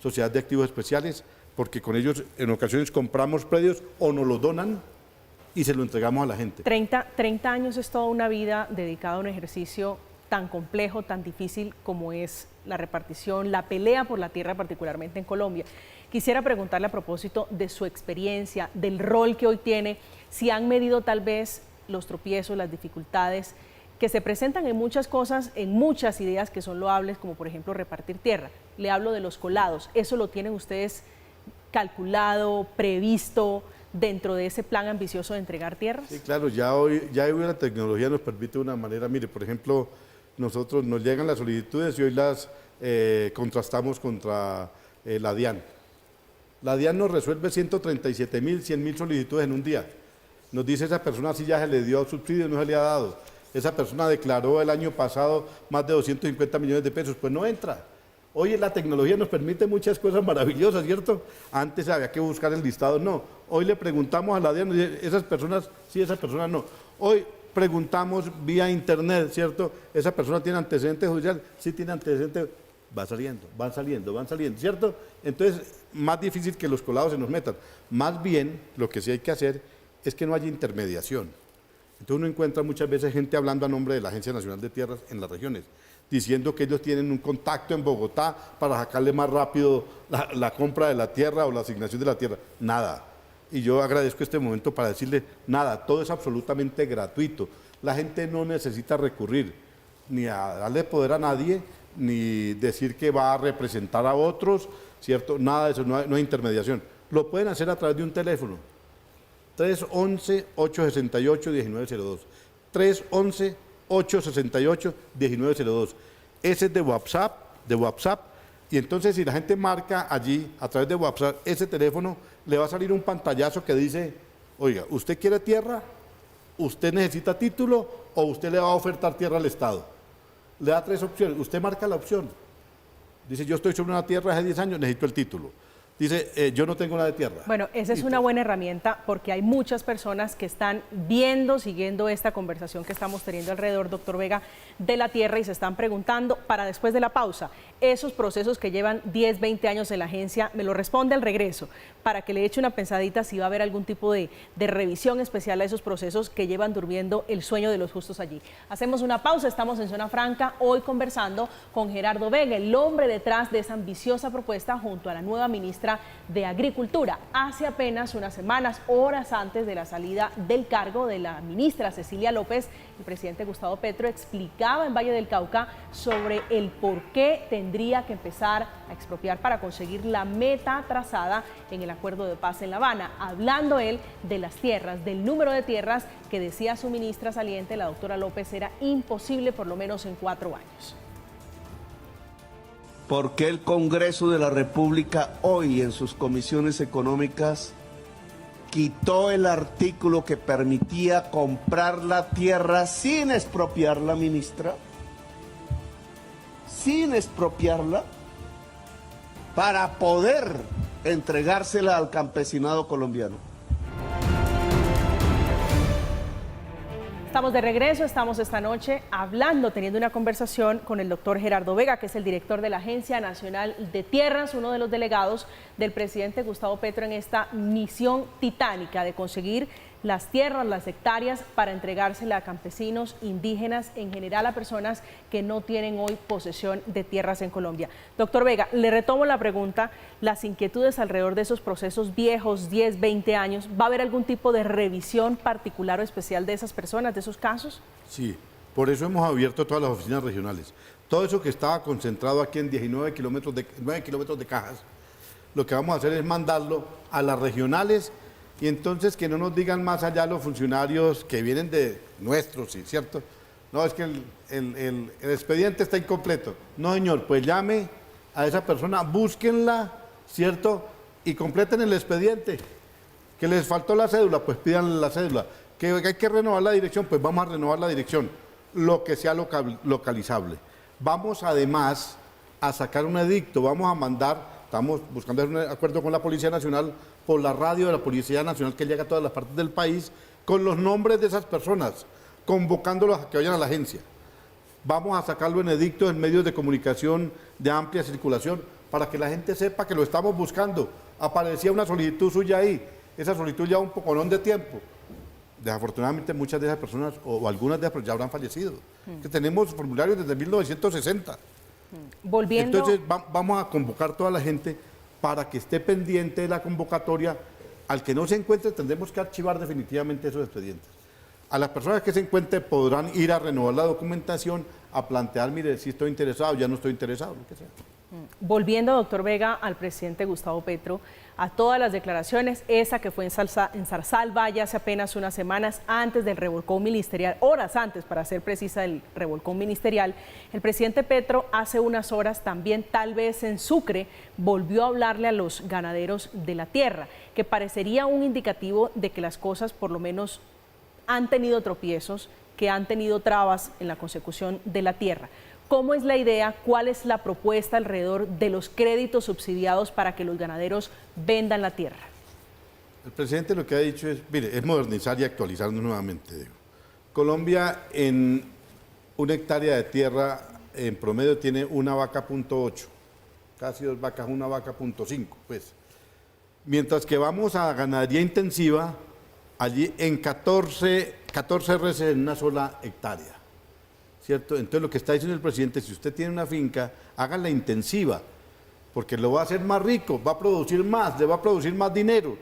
Speaker 3: Sociedad de Activos Especiales, porque con ellos en ocasiones compramos predios o nos los donan y se lo entregamos a la gente.
Speaker 1: 30 años es toda una vida dedicada a un ejercicio tan complejo, tan difícil como es la repartición, la pelea por la tierra, particularmente en Colombia. Quisiera preguntarle a propósito de su experiencia, del rol que hoy tiene, si han medido tal vez los tropiezos, las dificultades que se presentan en muchas cosas, en muchas ideas que son loables, como por ejemplo repartir tierra. Le hablo de los colados, ¿eso lo tienen ustedes calculado, previsto, dentro de ese plan ambicioso de entregar tierras?
Speaker 3: Sí, claro, ya hoy la tecnología nos permite de una manera, mire, por ejemplo, nosotros nos llegan las solicitudes y hoy las contrastamos contra la DIAN. La DIAN nos resuelve 137.000, 100.000 solicitudes en un día. Nos dice esa persona si ya se le dio subsidio o no se le ha dado. esa persona declaró el año pasado más de 250 millones de pesos, pues no entra. Hoy la tecnología nos permite muchas cosas maravillosas, ¿cierto? Antes había que buscar el listado, no. Hoy le preguntamos a la DIAN, esas personas sí, esas personas no. Hoy preguntamos vía internet, ¿cierto? Esa persona tiene antecedentes judiciales, sí tiene antecedentes, van saliendo, ¿cierto? Entonces, más difícil que los colados se nos metan. Más bien, lo que sí hay que hacer es que no haya intermediación. Entonces uno encuentra muchas veces gente hablando a nombre de la Agencia Nacional de Tierras en las regiones, diciendo que ellos tienen un contacto en Bogotá para sacarle más rápido la compra de la tierra o la asignación de la tierra. Nada. Y yo agradezco este momento para decirle, nada, todo es absolutamente gratuito. La gente no necesita recurrir ni a darle poder a nadie, ni decir que va a representar a otros, ¿cierto? Nada de eso, no hay intermediación. Lo pueden hacer a través de un teléfono. 311-868-1902. 311-868-1902. Ese es de WhatsApp, y entonces si la gente marca allí, a través de WhatsApp, ese teléfono, le va a salir un pantallazo que dice, oiga, ¿usted quiere tierra? ¿Usted necesita título? ¿O usted le va a ofertar tierra al Estado? Le da 3 opciones, usted marca la opción. Dice, yo estoy sobre una tierra hace 10 años, necesito el título. Dice, yo no tengo nada de tierra.
Speaker 1: Bueno, esa es una buena herramienta porque hay muchas personas que están siguiendo esta conversación que estamos teniendo alrededor, doctor Vega, de la tierra y se están preguntando, para después de la pausa, esos procesos que llevan 10, 20 años en la agencia, me lo responde al regreso, para que le eche una pensadita si va a haber algún tipo de revisión especial a esos procesos que llevan durmiendo el sueño de los justos allí. Hacemos una pausa, estamos en Zona Franca, hoy conversando con Gerardo Vega, el hombre detrás de esa ambiciosa propuesta junto a la nueva ministra de Agricultura. Hace apenas unas semanas, horas antes de la salida del cargo de la ministra Cecilia López, el presidente Gustavo Petro explicaba en Valle del Cauca sobre el por qué tendría que empezar a expropiar para conseguir la meta trazada en el acuerdo de paz en La Habana, hablando él de las tierras, del número de tierras que decía su ministra saliente, la doctora López, era imposible por lo menos en 4 años.
Speaker 4: ¿Por qué el Congreso de la República hoy en sus comisiones económicas quitó el artículo que permitía comprar la tierra sin expropiarla, ministra? Sin expropiarla, para poder entregársela al campesinado colombiano.
Speaker 1: Estamos de regreso, estamos esta noche teniendo una conversación con el doctor Gerardo Vega, que es el director de la Agencia Nacional de Tierras, uno de los delegados del presidente Gustavo Petro en esta misión titánica de conseguir las tierras, las hectáreas para entregársela a campesinos, indígenas, en general a personas que no tienen hoy posesión de tierras en Colombia. Doctor Vega, le retomo la pregunta, las inquietudes alrededor de esos procesos viejos, 10, 20 años, ¿va a haber algún tipo de revisión particular o especial de esas personas, de esos casos?
Speaker 3: Sí, por eso hemos abierto todas las oficinas regionales. Todo eso que estaba concentrado aquí en 9 kilómetros de Cajas, lo que vamos a hacer es mandarlo a las regionales. Y entonces que no nos digan más allá los funcionarios que vienen de nuestros, ¿sí? ¿Cierto? No, es que el expediente está incompleto. No, señor, pues llame a esa persona, búsquenla, ¿cierto? Y completen el expediente. Que les faltó la cédula, pues pídanle la cédula. Que hay que renovar la dirección, pues vamos a renovar la dirección. Lo que sea localizable. Vamos además a sacar un edicto, vamos a mandar, estamos buscando un acuerdo con la Policía Nacional, por la radio de la Policía Nacional que llega a todas las partes del país, con los nombres de esas personas, convocándolos a que vayan a la agencia. Vamos a sacarlo en edicto en medios de comunicación de amplia circulación, para que la gente sepa que lo estamos buscando. Aparecía una solicitud suya ahí, esa solicitud lleva un poconón de tiempo. Desafortunadamente muchas de esas personas, o algunas de ellas ya habrán fallecido. Que tenemos formularios desde 1960.
Speaker 1: Volviendo...
Speaker 3: Entonces vamos a convocar a toda la gente para que esté pendiente de la convocatoria. Al que no se encuentre tendremos que archivar definitivamente esos expedientes. A las personas que se encuentren podrán ir a renovar la documentación, a plantear, mire, si estoy interesado, ya no estoy interesado, lo que sea.
Speaker 1: Volviendo, doctor Vega, al presidente Gustavo Petro, a todas las declaraciones, esa que fue en Zarzalba ya hace apenas unas semanas antes del revolcón ministerial, horas antes para ser precisa del revolcón ministerial, el presidente Petro hace unas horas también, tal vez en Sucre, volvió a hablarle a los ganaderos de la tierra, que parecería un indicativo de que las cosas por lo menos han tenido tropiezos que han tenido trabas en la consecución de la tierra. ¿Cómo es la idea? ¿Cuál es la propuesta alrededor de los créditos subsidiados para que los ganaderos vendan la tierra?
Speaker 3: El presidente lo que ha dicho es, mire, es modernizar y actualizarnos nuevamente. Digo. Colombia en una hectárea de tierra en promedio tiene una vaca .8, casi 2 vacas, una vaca .5, pues. Mientras que vamos a ganadería intensiva, allí en 14 reses en una sola hectárea. ¿Cierto? Entonces lo que está diciendo el presidente, si usted tiene una finca, hágala intensiva, porque lo va a hacer más rico, va a producir más, le va a producir más dinero.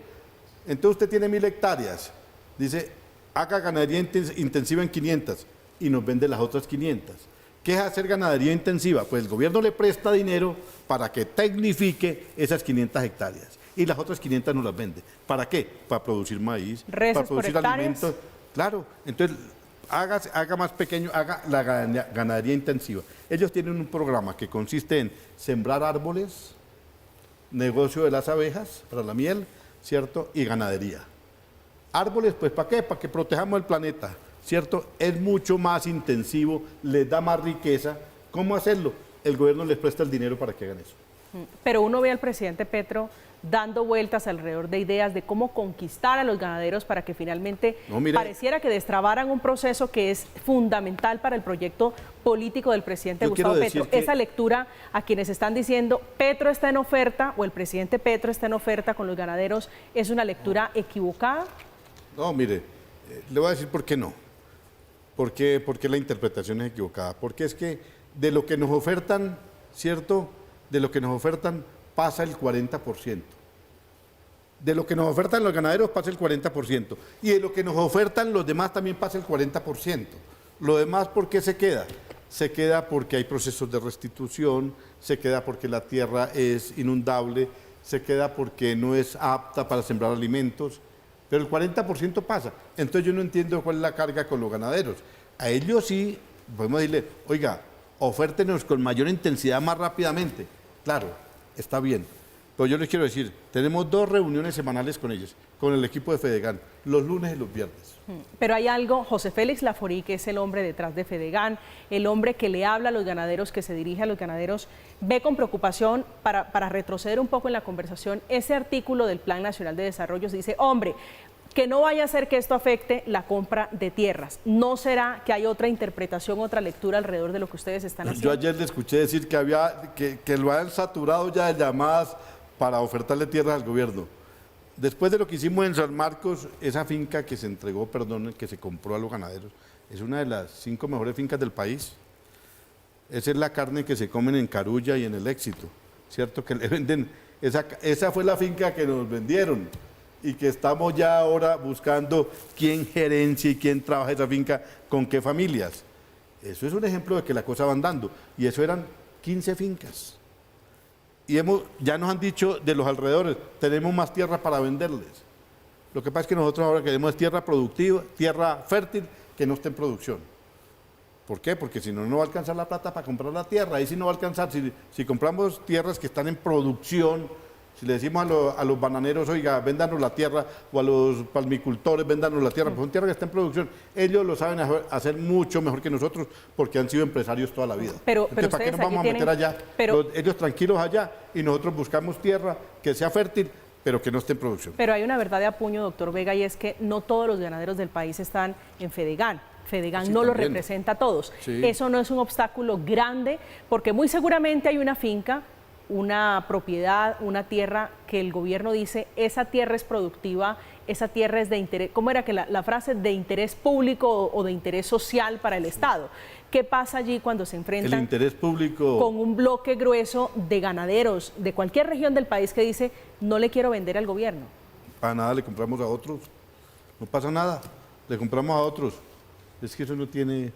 Speaker 3: Entonces usted tiene 1000 hectáreas, dice, haga ganadería intensiva en 500 y nos vende las otras 500. ¿Qué es hacer ganadería intensiva? Pues el gobierno le presta dinero para que tecnifique esas 500 hectáreas y las otras 500 nos las vende. ¿Para qué? Para producir maíz, para producir alimentos. Claro, entonces haga más pequeño, haga la ganadería intensiva. Ellos tienen un programa que consiste en sembrar árboles, negocio de las abejas para la miel, ¿cierto? Y ganadería. Árboles, pues ¿para qué? Para que protejamos el planeta, ¿cierto? Es mucho más intensivo, les da más riqueza. ¿Cómo hacerlo? El gobierno les presta el dinero para que hagan eso.
Speaker 1: Pero uno ve al presidente Petro dando vueltas alrededor de ideas de cómo conquistar a los ganaderos para que finalmente pareciera que destrabaran un proceso que es fundamental para el proyecto político del presidente Gustavo Petro. Esa lectura a quienes están diciendo Petro está en oferta o el presidente Petro está en oferta con los ganaderos, ¿es una lectura equivocada?
Speaker 3: No, mire, le voy a decir por qué no. ¿Por qué la interpretación es equivocada? Porque es que de lo que nos ofertan, ¿cierto? De lo que nos ofertan pasa el 40%. De lo que nos ofertan los ganaderos pasa el 40%. Y de lo que nos ofertan los demás también pasa el 40%. Lo demás, ¿por qué se queda? Se queda porque hay procesos de restitución, se queda porque la tierra es inundable, se queda porque no es apta para sembrar alimentos. Pero el 40% pasa. Entonces yo no entiendo cuál es la carga con los ganaderos. A ellos sí podemos decirle, oiga, ofértenos con mayor intensidad más rápidamente. Claro, está bien. Pero yo les quiero decir, tenemos 2 reuniones semanales con ellos, con el equipo de Fedegan, los lunes y los viernes.
Speaker 1: Pero hay algo, José Félix Laforí, que es el hombre detrás de Fedegan, el hombre que le habla a los ganaderos, que se dirige a los ganaderos, ve con preocupación, para retroceder un poco en la conversación, ese artículo del Plan Nacional de Desarrollo dice, hombre, que no vaya a ser que esto afecte la compra de tierras. ¿No será que hay otra interpretación, otra lectura alrededor de lo que ustedes están haciendo?
Speaker 3: Yo ayer le escuché decir que lo han saturado ya de llamadas para ofertarle tierras al gobierno. Después de lo que hicimos en San Marcos, esa finca que se entregó, que se compró a los ganaderos, es una de las 5 mejores fincas del país. Esa es la carne que se comen en Carulla y en El Éxito, ¿cierto? Que le venden, esa fue la finca que nos vendieron y que estamos ya ahora buscando quién gerencia y quién trabaja esa finca, con qué familias. Eso es un ejemplo de que la cosa va andando. Y eso eran 15 fincas. Y ya nos han dicho de los alrededores, tenemos más tierra para venderles. Lo que pasa es que nosotros ahora queremos tierra productiva, tierra fértil, que no esté en producción. ¿Por qué? Porque si no, no va a alcanzar la plata para comprar la tierra. Ahí sí no va a alcanzar. Si compramos tierras que están en producción, si le decimos a los bananeros, oiga, véndanos la tierra, o a los palmicultores, véndanos la tierra, pues son tierras que están en producción. Ellos lo saben hacer mucho mejor que nosotros porque han sido empresarios toda la vida. Entonces, ¿para qué nos vamos a meter allá? Ellos tranquilos allá y nosotros buscamos tierra que sea fértil, pero que no esté en producción.
Speaker 1: Pero hay una verdad de apuño, doctor Vega, y es que no todos los ganaderos del país están en Fedegan. Fedegan no los representa a todos. Sí. Eso no es un obstáculo grande, porque muy seguramente hay una finca, una propiedad, una tierra que el gobierno dice, esa tierra es productiva, esa tierra es de interés, ¿cómo era que la frase? De interés público o de interés social para el Estado. ¿Qué pasa allí cuando se enfrentan
Speaker 3: el interés público
Speaker 1: con un bloque grueso de ganaderos de cualquier región del país que dice, no le quiero vender al gobierno?
Speaker 3: Para nada, le compramos a otros. No pasa nada, le compramos a otros. Es que eso no tiene...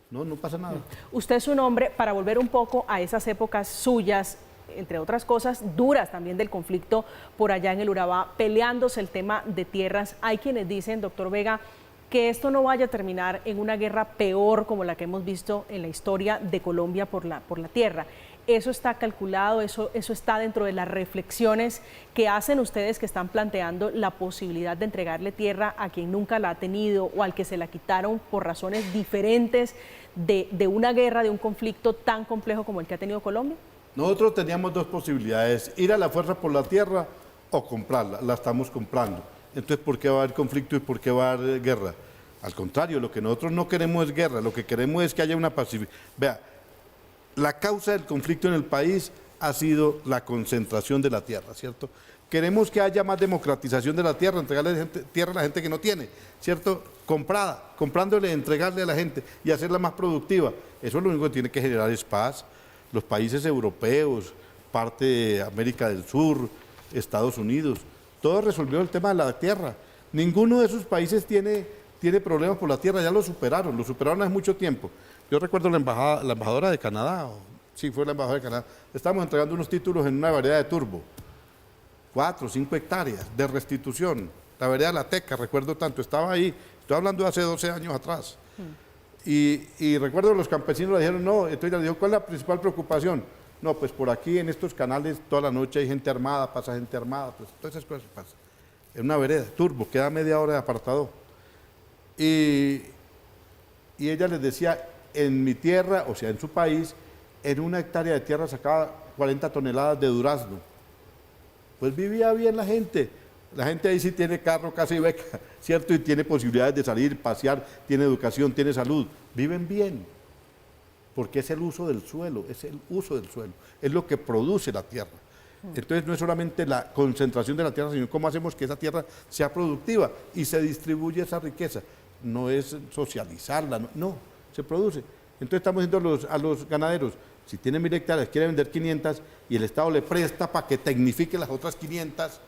Speaker 3: No pasa nada.
Speaker 1: Usted es un hombre, para volver un poco a esas épocas suyas, entre otras cosas duras también del conflicto por allá en el Urabá, peleándose el tema de tierras. Hay quienes dicen, doctor Vega, que esto no vaya a terminar en una guerra peor como la que hemos visto en la historia de Colombia por la tierra. ¿Eso está calculado? ¿Eso está dentro de las reflexiones que hacen ustedes que están planteando la posibilidad de entregarle tierra a quien nunca la ha tenido o al que se la quitaron por razones diferentes de una guerra, de un conflicto tan complejo como el que ha tenido Colombia?
Speaker 3: Nosotros teníamos dos posibilidades, ir a la fuerza por la tierra o comprarla, la estamos comprando. Entonces, ¿por qué va a haber conflicto y por qué va a haber guerra? Al contrario, lo que nosotros no queremos es guerra, lo que queremos es que haya una pacificación. Vea, la causa del conflicto en el país ha sido la concentración de la tierra, ¿cierto? Queremos que haya más democratización de la tierra, entregarle tierra a la gente que no tiene, ¿cierto? Comprándole, entregarle a la gente y hacerla más productiva. Eso es lo único que tiene que generar es paz. Los países europeos, parte de América del Sur, Estados Unidos, todo resolvió el tema de la tierra. Ninguno de esos países tiene problemas por la tierra, ya lo superaron hace mucho tiempo. Yo recuerdo la embajadora de Canadá, sí, fue la embajadora de Canadá, estábamos entregando unos títulos en una variedad de turbo, 4 o 5 hectáreas de restitución, la variedad de La Teca, recuerdo tanto, estaba ahí, estoy hablando de hace 12 años atrás. Y recuerdo los campesinos le dijeron, no, entonces le dijo, ¿cuál es la principal preocupación? No, pues por aquí en estos canales toda la noche hay gente armada, pasa gente armada, pues todas esas cosas pasan. En una vereda, turbo, queda media hora de apartado. Y ella les decía, en mi tierra, o sea, en su país, en una hectárea de tierra sacaba 40 toneladas de durazno. Pues vivía bien la gente ahí sí tiene carro, casa y beca, ¿cierto? Y tiene posibilidades de salir, pasear, tiene educación, tiene salud, viven bien, porque es el uso del suelo, es lo que produce la tierra. Entonces no es solamente la concentración de la tierra, sino cómo hacemos que esa tierra sea productiva y se distribuye esa riqueza. No es socializarla, no, se produce. Entonces estamos diciendo a los ganaderos, si tienen 1000 hectáreas, quiere vender 500 y el Estado le presta para que tecnifique las otras 500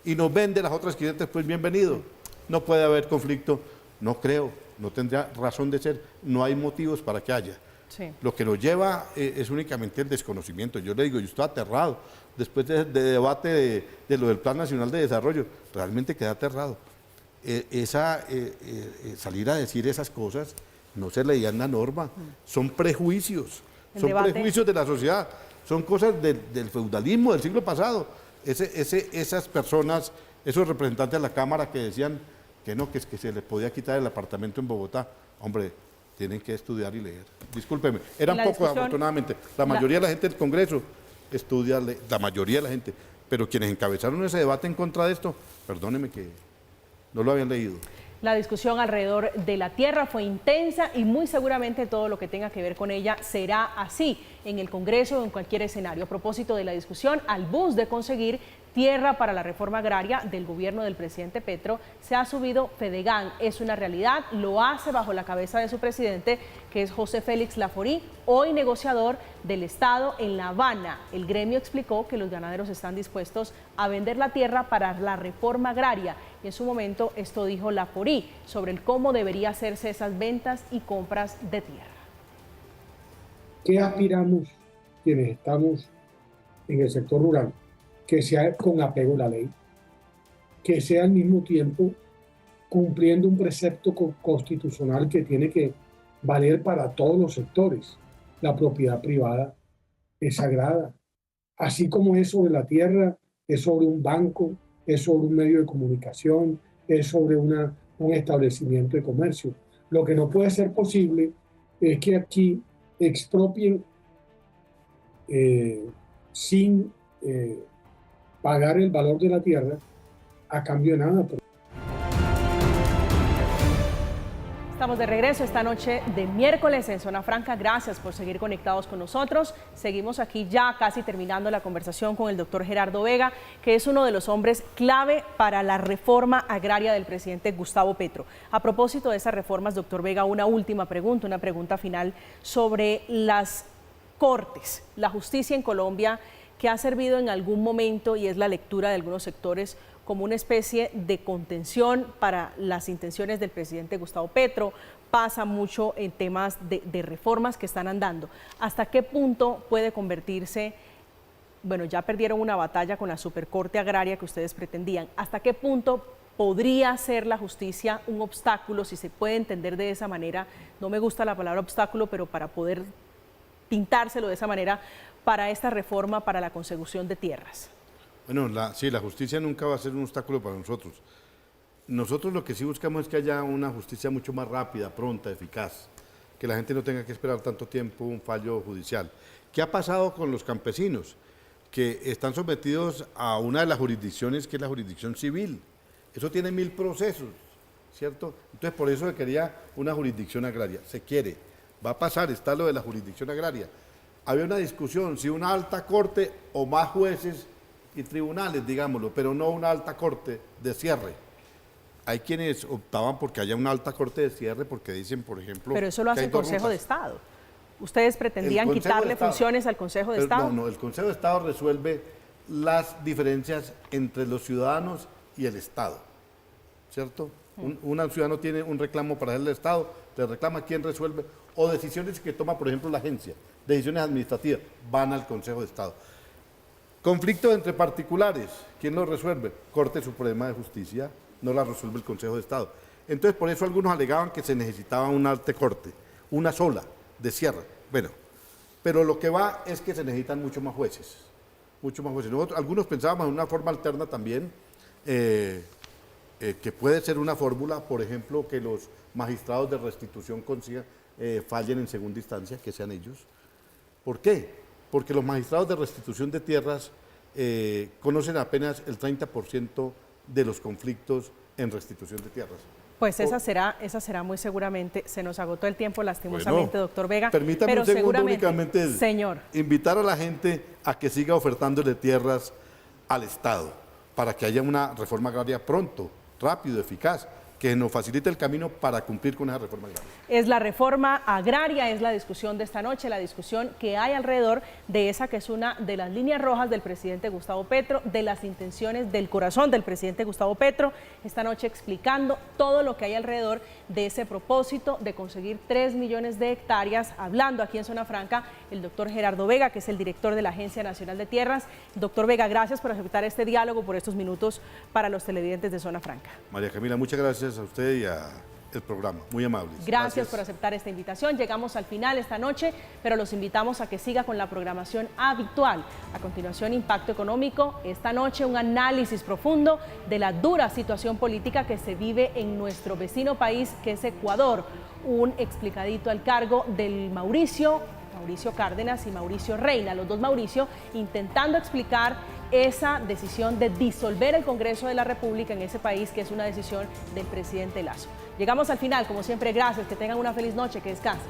Speaker 3: y nos vende las otras 500, pues bienvenido. No puede haber conflicto, no creo, no tendría razón de ser, no hay motivos para que haya.
Speaker 1: Sí.
Speaker 3: Lo que nos lleva es únicamente el desconocimiento. Yo le digo, yo estoy aterrado. Después de debate de lo del Plan Nacional de Desarrollo, realmente quedé aterrado. Salir a decir esas cosas no se leían la norma, son prejuicios, prejuicios de la sociedad, son cosas del feudalismo del siglo pasado. Esas personas, esos representantes de la Cámara que decían que no, que se les podía quitar el apartamento en Bogotá, hombre, tienen que estudiar y leer. Discúlpeme, eran pocos afortunadamente, la mayoría de la gente del Congreso estudia, la mayoría de la gente, pero quienes encabezaron ese debate en contra de esto, perdóneme que no lo habían leído.
Speaker 1: La discusión alrededor de la tierra fue intensa y muy seguramente todo lo que tenga que ver con ella será así en el Congreso o en cualquier escenario. A propósito de la discusión, al bus de conseguir tierra para la reforma agraria del gobierno del presidente Petro se ha subido Fedegan. Es una realidad, lo hace bajo la cabeza de su presidente, que es José Félix Laforí, hoy negociador del Estado en La Habana. El gremio explicó que los ganaderos están dispuestos a vender la tierra para la reforma agraria. Y en su momento esto dijo Laforí sobre el cómo debería hacerse esas ventas y compras de tierra.
Speaker 5: ¿Qué aspiramos quienes estamos en el sector rural? Que sea con apego a la ley, que sea al mismo tiempo cumpliendo un precepto constitucional que tiene que valer para todos los sectores. La propiedad privada es sagrada, así como es sobre la tierra, es sobre un banco, es sobre un medio de comunicación, es sobre un establecimiento de comercio. Lo que no puede ser posible es que aquí expropien sin pagar el valor de la tierra a cambio de nada.
Speaker 1: Estamos de regreso esta noche de miércoles en Zona Franca. Gracias por seguir conectados con nosotros. Seguimos aquí ya casi terminando la conversación con el doctor Gerardo Vega, que es uno de los hombres clave para la reforma agraria del presidente Gustavo Petro. A propósito de esas reformas, doctor Vega, una última pregunta, una pregunta final sobre las cortes, la justicia en Colombia, que ha servido en algún momento, y es la lectura de algunos sectores, como una especie de contención para las intenciones del presidente Gustavo Petro. Pasa mucho en temas de reformas que están andando. ¿Hasta qué punto puede convertirse, bueno, ya perdieron una batalla con la supercorte agraria que ustedes pretendían, hasta qué punto podría ser la justicia un obstáculo, si se puede entender de esa manera? No me gusta la palabra obstáculo, pero para poder pintárselo de esa manera, para esta reforma para la consecución de tierras?
Speaker 3: Bueno, sí, la justicia nunca va a ser un obstáculo para nosotros. Nosotros lo que sí buscamos es que haya una justicia mucho más rápida, pronta, eficaz, que la gente no tenga que esperar tanto tiempo un fallo judicial. ¿Qué ha pasado con los campesinos? Que están sometidos a una de las jurisdicciones que es la jurisdicción civil. Eso tiene 1000 procesos, ¿cierto? Entonces por eso se quería una jurisdicción agraria. Se quiere, va a pasar, está lo de la jurisdicción agraria. Había una discusión si una alta corte o más jueces y tribunales, digámoslo, pero no una alta corte de cierre. Hay quienes optaban porque haya una alta corte de cierre porque dicen, por ejemplo...
Speaker 1: Pero eso lo hace el Consejo de Estado. ¿Ustedes pretendían quitarle funciones al Consejo de Estado?
Speaker 3: No, el Consejo de Estado resuelve las diferencias entre los ciudadanos y el Estado, ¿cierto? Un ciudadano tiene un reclamo para el Estado, le reclama quién resuelve, o decisiones que toma, por ejemplo, la agencia, decisiones administrativas, van al Consejo de Estado. Conflictos entre particulares, ¿quién lo resuelve? Corte Suprema de Justicia, no la resuelve el Consejo de Estado. Entonces, por eso algunos alegaban que se necesitaba una alta corte, una sola, de cierre. Bueno, pero lo que va es que se necesitan mucho más jueces, mucho más jueces. Nosotros, algunos pensábamos en una forma alterna también, que puede ser una fórmula, por ejemplo, que los magistrados de restitución fallen en segunda instancia, que sean ellos. ¿Por qué? Porque los magistrados de restitución de tierras conocen apenas el 30% de los conflictos en restitución de tierras.
Speaker 1: Pues esa será muy seguramente. Se nos agotó el tiempo lastimosamente,
Speaker 3: Bueno,
Speaker 1: doctor Vega.
Speaker 3: Permítame
Speaker 1: pero
Speaker 3: un segundo
Speaker 1: seguramente,
Speaker 3: únicamente,
Speaker 1: señor,
Speaker 3: invitar a la gente a que siga ofertándole tierras al Estado para que haya una reforma agraria pronto, rápido, eficaz, que nos facilite el camino para cumplir con esa reforma agraria.
Speaker 1: es la reforma agraria, es la discusión de esta noche, la discusión que hay alrededor de esa que es una de las líneas rojas del presidente Gustavo Petro, de las intenciones del corazón del presidente Gustavo Petro, esta noche explicando todo lo que hay alrededor de ese propósito de conseguir 3 millones de hectáreas, hablando aquí en Zona Franca el doctor Gerardo Vega, que es el director de la Agencia Nacional de Tierras. Doctor Vega, gracias por aceptar este diálogo, por estos minutos para los televidentes de Zona Franca.
Speaker 3: María Camila, muchas gracias a usted y a el programa, muy amables.
Speaker 1: Gracias por aceptar esta invitación. Llegamos al final esta noche, pero los invitamos a que siga con la programación habitual. A continuación, Impacto Económico. Esta noche, un análisis profundo de la dura situación política que se vive en nuestro vecino país, que es Ecuador. Un explicadito al cargo del Mauricio Cárdenas y Mauricio Reina, los dos Mauricio, intentando explicar esa decisión de disolver el Congreso de la República en ese país, que es una decisión del presidente Lasso. Llegamos al final, como siempre, gracias, que tengan una feliz noche, que descansen.